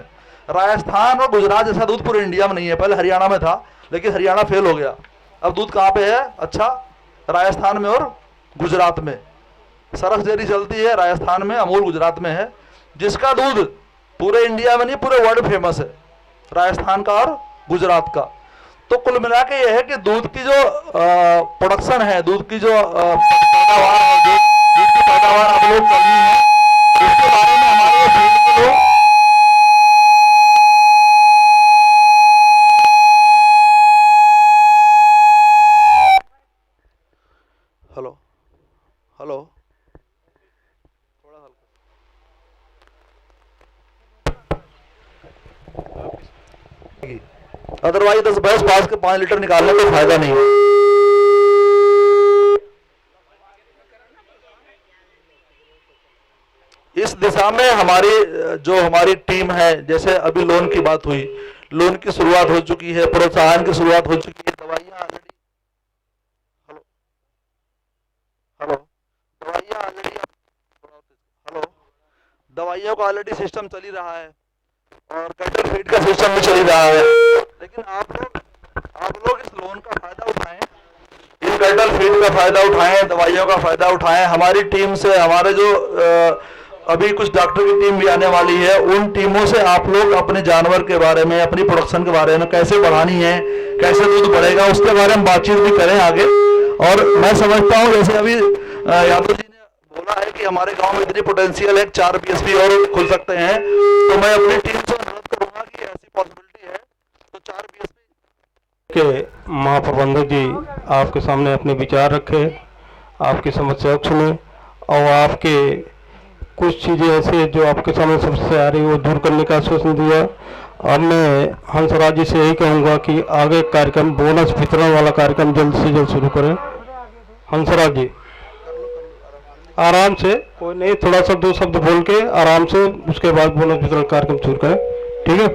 राजस्थान और गुजरात जैसा दूध पूरे इंडिया में नहीं है। पहले हरियाणा में था, लेकिन हरियाणा फेल हो गया। अब दूध कहाँ पे है अच्छा? राजस्थान में और गुजरात में। सरस डेयरी चलती है राजस्थान में, अमूल गुजरात में है, जिसका दूध पूरे इंडिया में नहीं पूरे वर्ल्ड फेमस है, राजस्थान का और गुजरात का। तो कुल मिला के यह है कि दूध की जो प्रोडक्शन है, दूध की जो पैदावार है, दूध की पैदावार आप लोग करनी है, इसके बारे में हमारे फील्ड के लोग हेलो अदरवाइज 10 भैंस पास के 5 लीटर निकालने का फायदा नहीं है। इस दिशा में हमारी टीम है, जैसे अभी लोन की बात हुई, लोन की शुरुआत हो चुकी है, प्रोत्साहन की शुरुआत हो चुकी है, दवाइयाँ ऑलरेडी दवाइयों का ऑलरेडी सिस्टम चल ही रहा है और कैटल फीड का सिस्टम भी चल ही रहा है। लेकिन आप लोग इस लोन का फायदा उठाएं, इन कैटल फीड का फायदा उठाएं, दवाइयों का फायदा उठाएं। हमारी टीम से हमारे जो अभी कुछ डॉक्टर की टीम भी आने वाली है, उन टीमों से आप लोग अपने जानवर के बारे में, अपनी प्रोडक्शन के बारे में, कैसे बढ़ानी है, कैसे दूध बढ़ेगा, उसके बारे में बातचीत भी करें आगे। और मैं समझता हूँ जैसे अभी यादव जी ने बोला है कि हमारे गांव में इतनी पोटेंशियल है, 4 बीएसपी और खुल सकते हैं, तो मैं अपनी टीम से अनुरोध करूंगा कि ऐसी पॉसिबिलिटी है तो 4 बीएसपी के महाप्रबंधक जी आपके सामने अपने विचार रखे, आपकी समस्या सुने और आपके कुछ चीज़ें ऐसे जो आपके सामने समस्या आ रही है वो दूर करने का आश्वासन दिया। अब मैं हंसराज जी से यही कहूँगा कि आगे कार्यक्रम बोनस वितरण वाला कार्यक्रम जल्द से जल्द शुरू करें। हंसराज जी आराम से, कोई नहीं, थोड़ा सा 2 शब्द बोल के आराम से उसके बाद बोनस वितरण कार्यक्रम शुरू करें, ठीक है?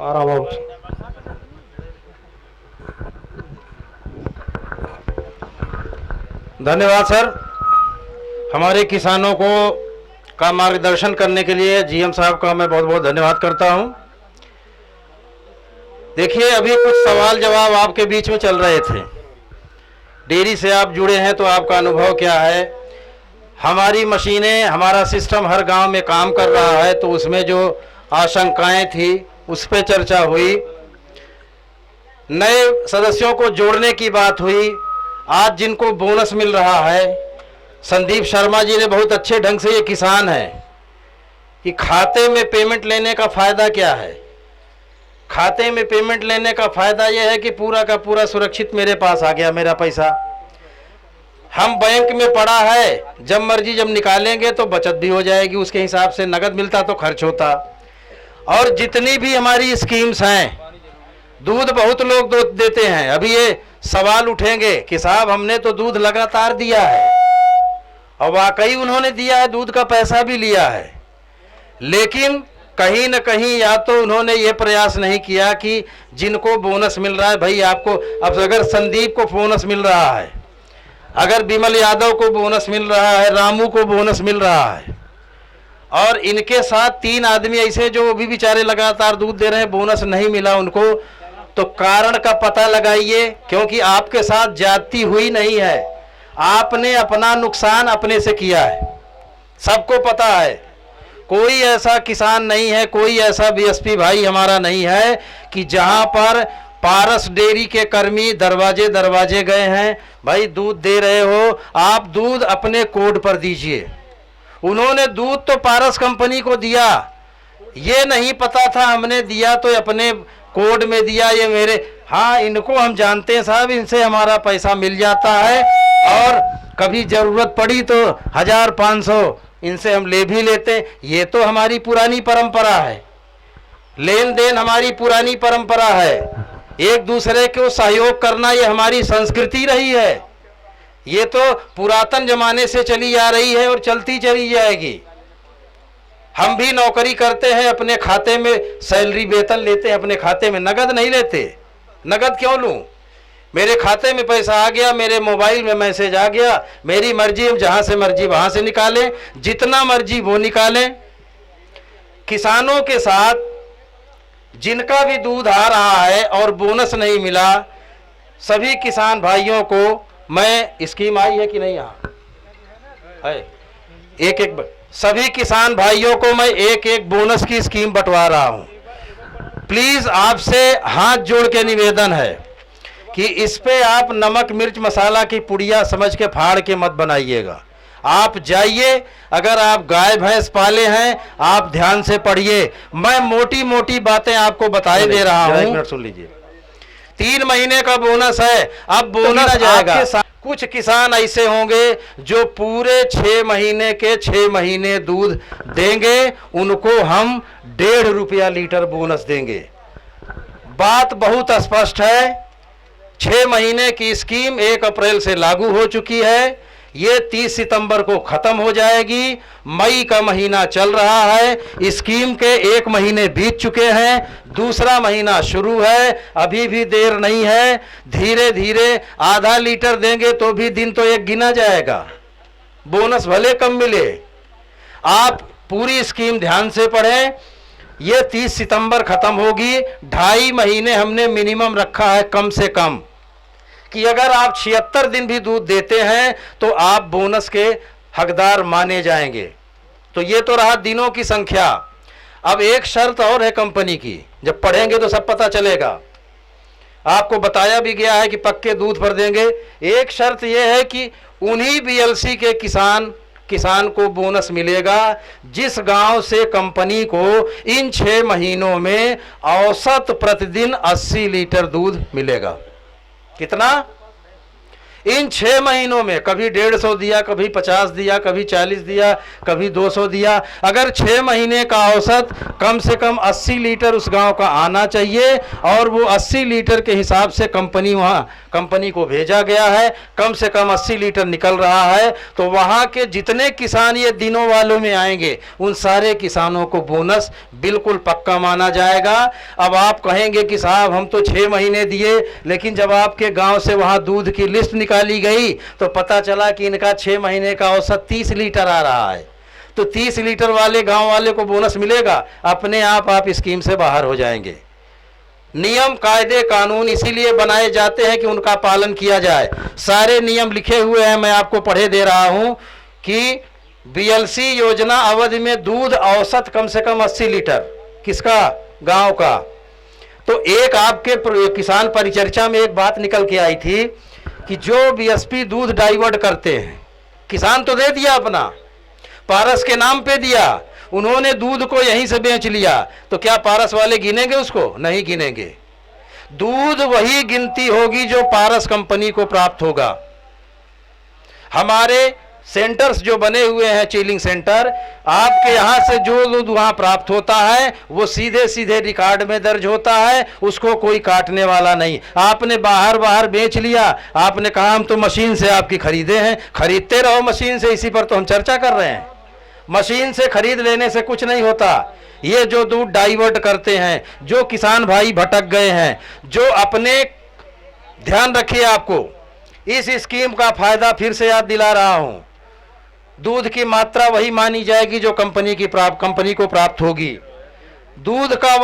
आराम से। धन्यवाद सर। हमारे किसानों को का मार्गदर्शन करने के लिए जीएम साहब का मैं बहुत बहुत धन्यवाद करता हूं। देखिए, अभी कुछ सवाल जवाब आपके बीच में चल रहे थे। डेयरी से आप जुड़े हैं तो आपका अनुभव क्या है? हमारी मशीनें, हमारा सिस्टम हर गांव में काम कर रहा है, तो उसमें जो आशंकाएं थी उस पर चर्चा हुई। नए सदस्यों को जोड़ने की बात हुई। आज जिनको बोनस मिल रहा है, संदीप शर्मा जी ने बहुत अच्छे ढंग से, ये किसान है, कि खाते में पेमेंट लेने का फ़ायदा क्या है। खाते में पेमेंट लेने का फ़ायदा यह है कि पूरा का पूरा सुरक्षित मेरे पास आ गया मेरा पैसा। हम बैंक में पड़ा है, जब मर्जी जब निकालेंगे तो बचत भी हो जाएगी, उसके हिसाब से नगद मिलता तो खर्च होता। और जितनी भी हमारी स्कीम्स हैं, दूध बहुत लोग देते हैं। अभी ये सवाल उठेंगे कि साहब हमने तो दूध लगातार दिया है, और वाकई उन्होंने दिया है, दूध का पैसा भी लिया है, लेकिन कहीं न कहीं या तो उन्होंने ये प्रयास नहीं किया कि जिनको बोनस मिल रहा है, भाई आपको, अब अगर संदीप को बोनस मिल रहा है, अगर विमल यादव को बोनस मिल रहा है, रामू को बोनस मिल रहा है, और इनके साथ 3 आदमी ऐसे जो भी बेचारे लगातार दूध दे रहे हैं, बोनस नहीं मिला उनको, तो कारण का पता लगाइए। क्योंकि आपके साथ ज्यादती हुई नहीं है, आपने अपना नुकसान अपने से किया है, सबको पता है। कोई ऐसा किसान नहीं है, कोई ऐसा बीएसपी भाई हमारा नहीं है कि जहां पर पारस डेयरी के कर्मी दरवाजे दरवाजे गए हैं, भाई दूध दे रहे हो, आप दूध अपने कोड पर दीजिए। उन्होंने दूध तो पारस कंपनी को दिया, ये नहीं पता था हमने दिया तो अपने कोड में दिया, ये मेरे, हाँ इनको हम जानते हैं साहब, इनसे हमारा पैसा मिल जाता है, और कभी ज़रूरत पड़ी तो 1000-500 इनसे हम ले भी लेते हैं। ये तो हमारी पुरानी परंपरा है, लेन देन हमारी पुरानी परंपरा है, एक दूसरे को सहयोग करना ये हमारी संस्कृति रही है। ये तो पुरातन जमाने से चली आ रही है और चलती चली जाएगी। हम भी नौकरी करते हैं, अपने खाते में सैलरी वेतन लेते हैं, अपने खाते में नगद नहीं लेते। नगद क्यों लूं? मेरे खाते में पैसा आ गया, मेरे मोबाइल में मैसेज आ गया, मेरी मर्जी, हम जहां से मर्जी वहां से निकालें, जितना मर्जी वो निकालें। किसानों के साथ जिनका भी दूध आ रहा है और बोनस नहीं मिला, सभी किसान भाइयों को मैं, स्कीम आई है कि नहीं? यहाँ है, एक सभी किसान भाइयों को मैं एक बोनस की स्कीम बंटवा रहा हूं। प्लीज आपसे हाथ जोड़ के निवेदन है कि इस पे आप नमक मिर्च मसाला की पुड़िया समझ के फाड़ के मत बनाइएगा। आप जाइए, अगर आप गाय भैंस पाले हैं, आप ध्यान से पढ़िए। मैं मोटी मोटी बातें आपको बताए दे रहा हूं। 1 मिनट सुन लीजिए। 3 महीने का बोनस है, अब बोनस जाएगा। कुछ किसान ऐसे होंगे जो पूरे 6 महीने के 6 महीने दूध देंगे, उनको हम 1.5 रुपया लीटर बोनस देंगे। बात बहुत स्पष्ट है। 6 महीने की स्कीम 1 अप्रैल से लागू हो चुकी है। ये 30 सितंबर को खत्म हो जाएगी। मई का महीना चल रहा है, स्कीम के 1 महीने बीत चुके हैं, दूसरा महीना शुरू है, अभी भी देर नहीं है। धीरे धीरे आधा लीटर देंगे तो भी दिन तो एक गिना जाएगा, बोनस भले कम मिले। आप पूरी स्कीम ध्यान से पढ़ें। ये 30 सितंबर खत्म होगी। 2.5 महीने हमने मिनिमम रखा है कम से कम, कि अगर आप 76 दिन भी दूध देते हैं तो आप बोनस के हकदार माने जाएंगे। तो ये तो रहा दिनों की संख्या। अब एक शर्त और है कंपनी की, जब पढ़ेंगे तो सब पता चलेगा। आपको बताया भी गया है कि पक्के दूध पर देंगे। एक शर्त यह है कि उन्हीं बीएलसी के किसान को बोनस मिलेगा जिस गांव से कंपनी को इन 6 महीनों में औसत प्रतिदिन 80 लीटर दूध मिलेगा। कितना? इन 6 महीनों में कभी 150 दिया, कभी 50 दिया, कभी 40 दिया, कभी 200 दिया। अगर 6 महीने का औसत कम से कम 80 लीटर उस गांव का आना चाहिए और वो 80 लीटर के हिसाब से कंपनी को भेजा गया है, कम से कम 80 लीटर निकल रहा है, तो वहां के जितने किसान ये दिनों वालों में आएंगे उन सारे किसानों को बोनस बिल्कुल पक्का माना जाएगा। अब आप कहेंगे कि साहब हम तो 6 महीने दिए, लेकिन जब आपके गांव से वहां दूध की लिस्ट निकाली गई तो पता चला कि इनका 6 महीने का औसत 30 लीटर आ रहा है, तो 30 लीटर वाले गांव वाले को बोनस मिलेगा? अपने आप स्कीम से बाहर हो जाएंगे। नियम कायदे कानून इसीलिए बनाए जाते हैं कि उनका पालन किया जाए। सारे नियम लिखे हुए हैं, मैं आपको पढ़े दे रहा हूं कि बीएलसी योजना अवधि में दूध औसत कम से कम 80 लीटर, किसका? गांव का। तो एक आपके किसान परिचर्चा में एक बात निकल के आई थी कि जो बीएसपी दूध डाइवर्ट करते हैं, किसान तो दे दिया अपना, पारस के नाम पे दिया, उन्होंने दूध को यहीं से बेच लिया, तो क्या पारस वाले गिनेंगे उसको? नहीं गिनेंगे। दूध वही गिनती होगी जो पारस कंपनी को प्राप्त होगा। हमारे सेंटर्स जो बने हुए हैं, चिलिंग सेंटर, आपके यहां से जो दूध वहां प्राप्त होता है वो सीधे सीधे रिकॉर्ड में दर्ज होता है, उसको कोई काटने वाला नहीं। आपने बाहर बेच लिया, आपने कहा हम तो मशीन से आपकी खरीदे हैं, खरीदते रहो मशीन से, इसी पर तो हम चर्चा कर रहे हैं। मशीन से खरीद लेने से कुछ नहीं होता। ये जो दूध डाइवर्ट करते हैं, जो किसान भाई भटक गए हैं, जो अपने, ध्यान रखिए, आपको इस स्कीम का फायदा फिर से याद दिला रहा हूं। दूध की मात्रा वही मानी जाएगी जो कंपनी को प्राप्त होगी। दूध का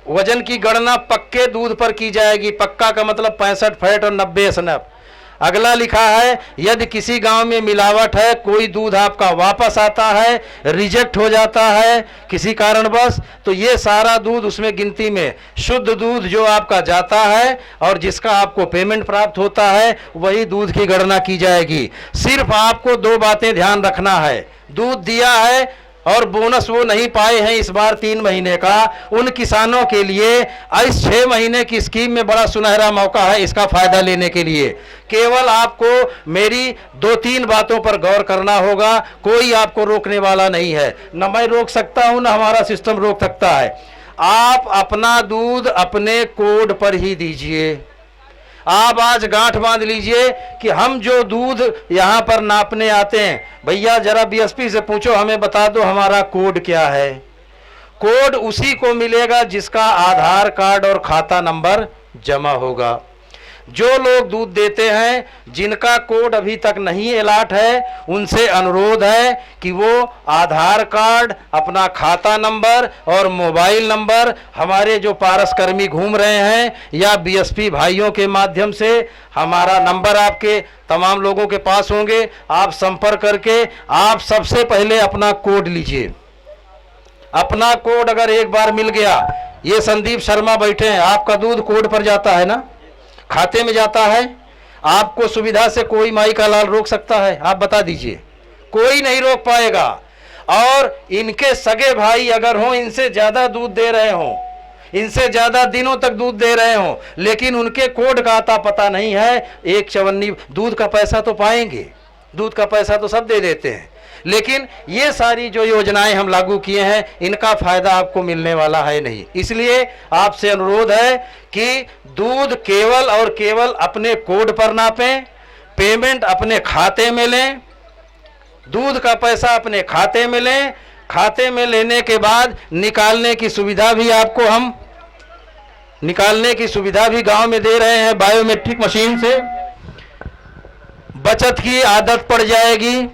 वजन की गणना पक्के दूध पर की जाएगी। पक्का का मतलब 65 फैट और 90 एसएनएफ। अगला लिखा है, यदि किसी गांव में मिलावट है, कोई दूध आपका वापस आता है, रिजेक्ट हो जाता है किसी कारणवश, तो ये सारा दूध उसमें गिनती में, शुद्ध दूध जो आपका जाता है और जिसका आपको पेमेंट प्राप्त होता है, वही दूध की गणना की जाएगी। सिर्फ आपको 2 बातें ध्यान रखना है। दूध दिया है और बोनस वो नहीं पाए हैं इस बार 3 महीने का, उन किसानों के लिए इस 6 महीने की स्कीम में बड़ा सुनहरा मौका है इसका फायदा लेने के लिए। केवल आपको मेरी 2-3 बातों पर गौर करना होगा, कोई आपको रोकने वाला नहीं है, न मैं रोक सकता हूं, न हमारा सिस्टम रोक सकता है। आप अपना दूध अपने कोड पर ही दीजिए। आप आज गांठ बांध लीजिए कि हम जो दूध यहां पर नापने आते हैं, भैया जरा बीएसपी से पूछो, हमें बता दो हमारा कोड क्या है। कोड उसी को मिलेगा जिसका आधार कार्ड और खाता नंबर जमा होगा। जो लोग दूध देते हैं जिनका कोड अभी तक नहीं अलॉट है, उनसे अनुरोध है कि वो आधार कार्ड, अपना खाता नंबर और मोबाइल नंबर हमारे जो पारस कर्मी घूम रहे हैं या बीएसपी भाइयों के माध्यम से, हमारा नंबर आपके तमाम लोगों के पास होंगे, आप संपर्क करके आप सबसे पहले अपना कोड लीजिए। अपना कोड अगर एक बार मिल गया, ये संदीप शर्मा बैठे हैं, आपका दूध कोड पर जाता है ना, खाते में जाता है। आपको सुविधा से कोई माई का लाल रोक सकता है? आप बता दीजिए, कोई नहीं रोक पाएगा। और इनके सगे भाई अगर हों, इनसे ज्यादा दूध दे रहे हों, इनसे ज़्यादा दिनों तक दूध दे रहे हों, लेकिन उनके कोड का आता पता नहीं है, एक चवन्नी दूध का पैसा तो पाएंगे, दूध का पैसा तो सब दे देते हैं, लेकिन ये सारी जो योजनाएं हम लागू किए हैं इनका फायदा आपको मिलने वाला है नहीं। इसलिए आपसे अनुरोध है कि दूध केवल और केवल अपने कोड पर नापें, पेमेंट अपने खाते में लें, दूध का पैसा अपने खाते में लें, खाते में लेने के बाद निकालने की सुविधा भी आपको हम निकालने की सुविधा भी गांव में दे रहे हैं बायोमेट्रिक मशीन से। बचत की आदत पड़ जाएगी,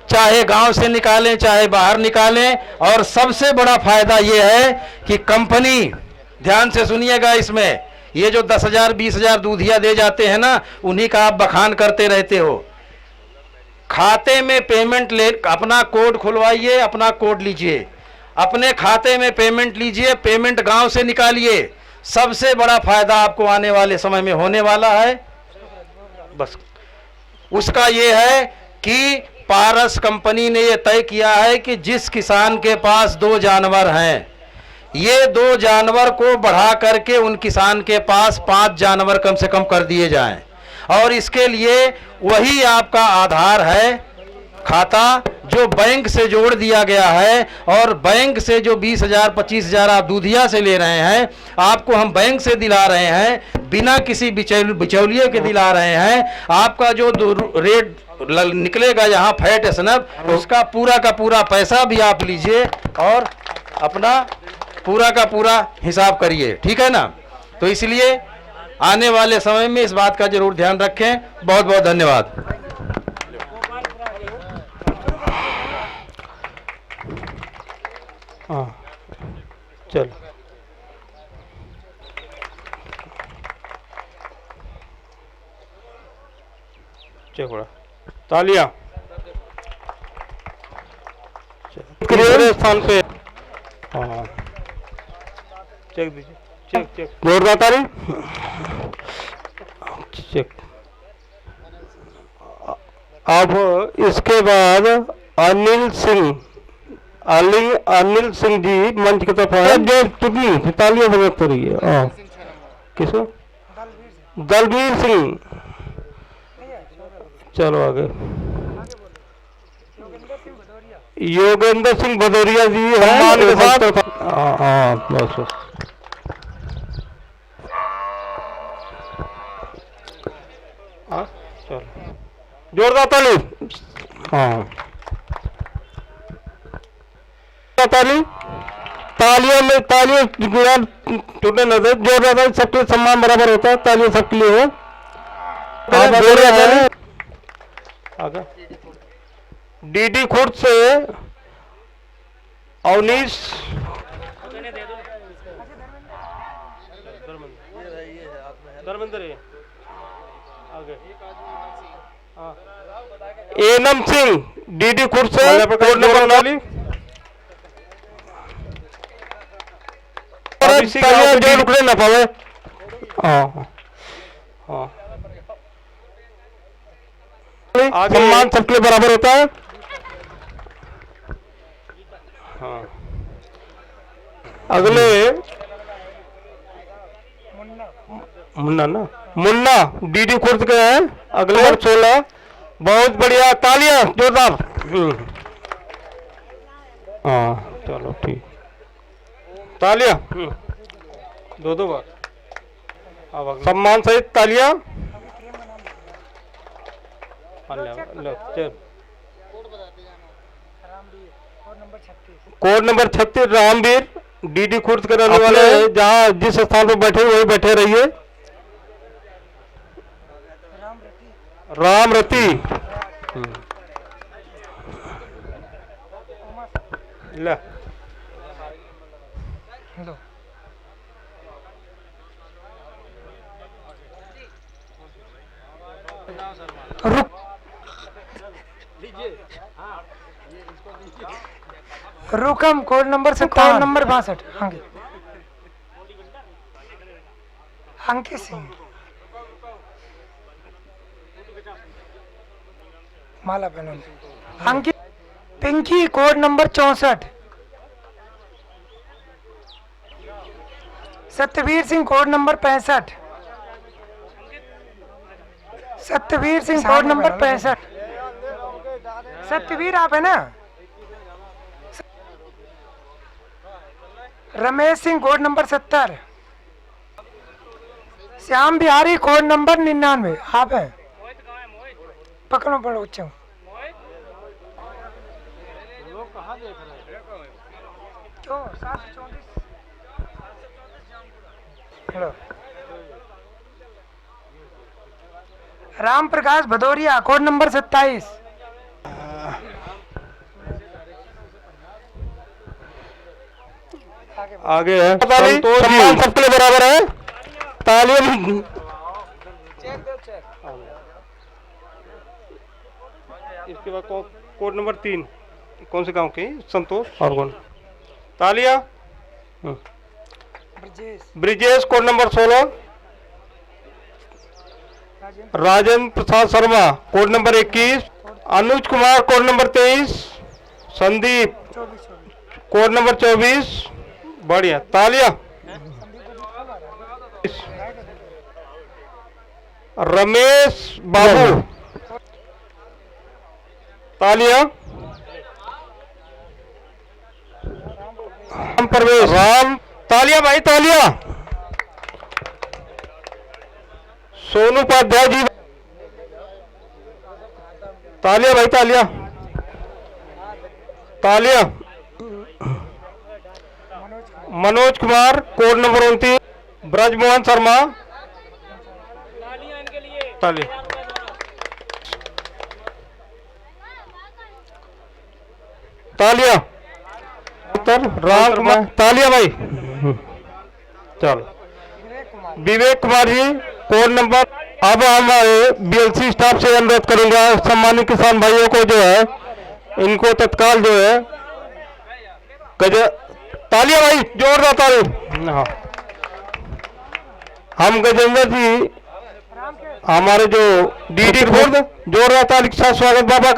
चाहे गांव से निकालें चाहे बाहर निकालें। और सबसे बड़ा फायदा यह है कि कंपनी, ध्यान से सुनिएगा, इसमें ये जो 10,000 20,000 दूधिया दे जाते हैं ना, उन्हीं का आप बखान करते रहते हो। खाते में पेमेंट ले, अपना कोड खुलवाइए, अपना कोड लीजिए, अपने खाते में पेमेंट लीजिए, पेमेंट गांव से निकालिए। सबसे बड़ा फायदा आपको आने वाले समय में होने वाला है, बस उसका ये है कि पारस कंपनी ने ये तय किया है कि जिस किसान के पास 2 जानवर हैं, ये 2 जानवर को बढ़ा करके उन किसान के पास 5 जानवर कम से कम कर दिए जाएं। और इसके लिए वही आपका आधार है, खाता जो बैंक से जोड़ दिया गया है। और बैंक से जो 20,000 25,000 आप दूधिया से ले रहे हैं, आपको हम बैंक से दिला रहे हैं, बिना किसी बिचौलिए के दिला रहे हैं। आपका जो रेट निकलेगा यहाँ फैट स्नैप, उसका पूरा का पूरा पैसा भी आप लीजिए और अपना पूरा का पूरा हिसाब करिए, ठीक है ना। तो इसलिए आने वाले समय में इस बात का जरूर ध्यान रखें। बहुत बहुत धन्यवाद। हाँ चल चल तालियां तीसरे स्थान पे। हाँ चेक दीजिए, चेक चेक जोरदार ताली चेक। अब इसके बाद अनिल सिंह जी मंच की तरफ आए, जो कितनी तालियां बजत हो रही है। किसको? दलबीर सिंह, चलो आगे। योगेंद्र सिंह भदौरिया जी सम्मान के साथ। हाँ बस बस। चलो जोरदार ताली। हाँ ताली, तालियों में तालियां टूटने न दे, जोरदार, सबके सम्मान बराबर होता है, तालियां सबके लिए हो। आगे डीडी खुर्द से अवनीश एनम सिंह डीडी खुर्द से कोड नंबर डाली। जो रुकने ना पावे। हाँ हाँ सम्मान सबके लिए बराबर होता है। हाँ अगले मुन्ना डीडी खुर्द के हैं अगले 16। बहुत बढ़िया, तालियां जोरदार। हाँ चलो ठीक, तालियां 2 बार सम्मान सहित तालियां। कोड नंबर 36 रामवीर डीडी खुर्द के रहने वाले हैं, जहाँ जिस स्थान पर बैठे वही बैठे रहिए। रामरती ले रुकम कोड नंबर 62। अंकित सिंह, माला बहन Ankit. Pinki code number 64। Satyavir Singh code number 65। Satyavir Singh code number 65। Satyavir आप है ना? Ramesh Singh code number 70। Shyam Bihari code number 99 आप हैं? पकड़ो पड़ो उच्च क्यों 734। Hello Ram Prakash Bhadauria code number 27। आगे है सम्मान सबके लिए बराबर है। तालियां। इसके बाद कोड नंबर 3 कौन से गांव के? संतोष और कौन? तालियां। Brijesh code number 16। Rajendra Prasad Sharma code number 21। Anuj Kumar code number 23। Sandeep code number 24। बढ़िया तालियां। रमेश बाबू तालियां। राम प्रवेश राम तालियां भाई तालियां। सोनू उपाध्याय जी तालियां भाई तालियां तालियां। Manoj Kumar code number 29। ब्रजमोहन शर्मा तालियां। तालियां। राम कुमार तालियां भाई। चलो विवेक कुमार जी कोड नंबर। अब हमारे बीएलसी स्टाफ से अनुरोध करूंगा सम्मानित किसान भाइयों को जो है इनको तत्काल जो है तालियां भाई जोरदार ताली। हाँ हम गजेंद्र जी हमारे जो डीडी खुर्द जोरदार ताली के साथ स्वागत बाबा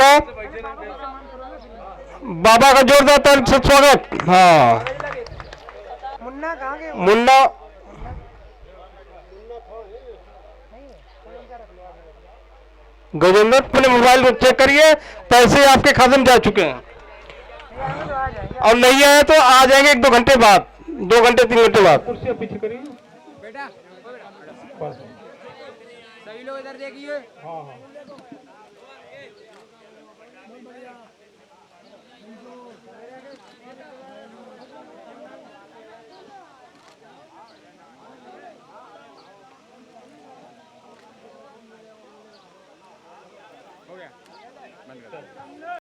का जोरदार ताली के साथ स्वागत। हाँ मुन्ना कहाँ गए? मुन्ना गजेंद्र अपने मोबाइल को चेक करिए पैसे आपके खाते में जा चुके हैं और नहीं आए तो आ जाएंगे 1-2 घंटे बाद 2 घंटे 3 घंटे बाद। पीछे करिए बेटा सभी लोग इधर देखिए। हाँ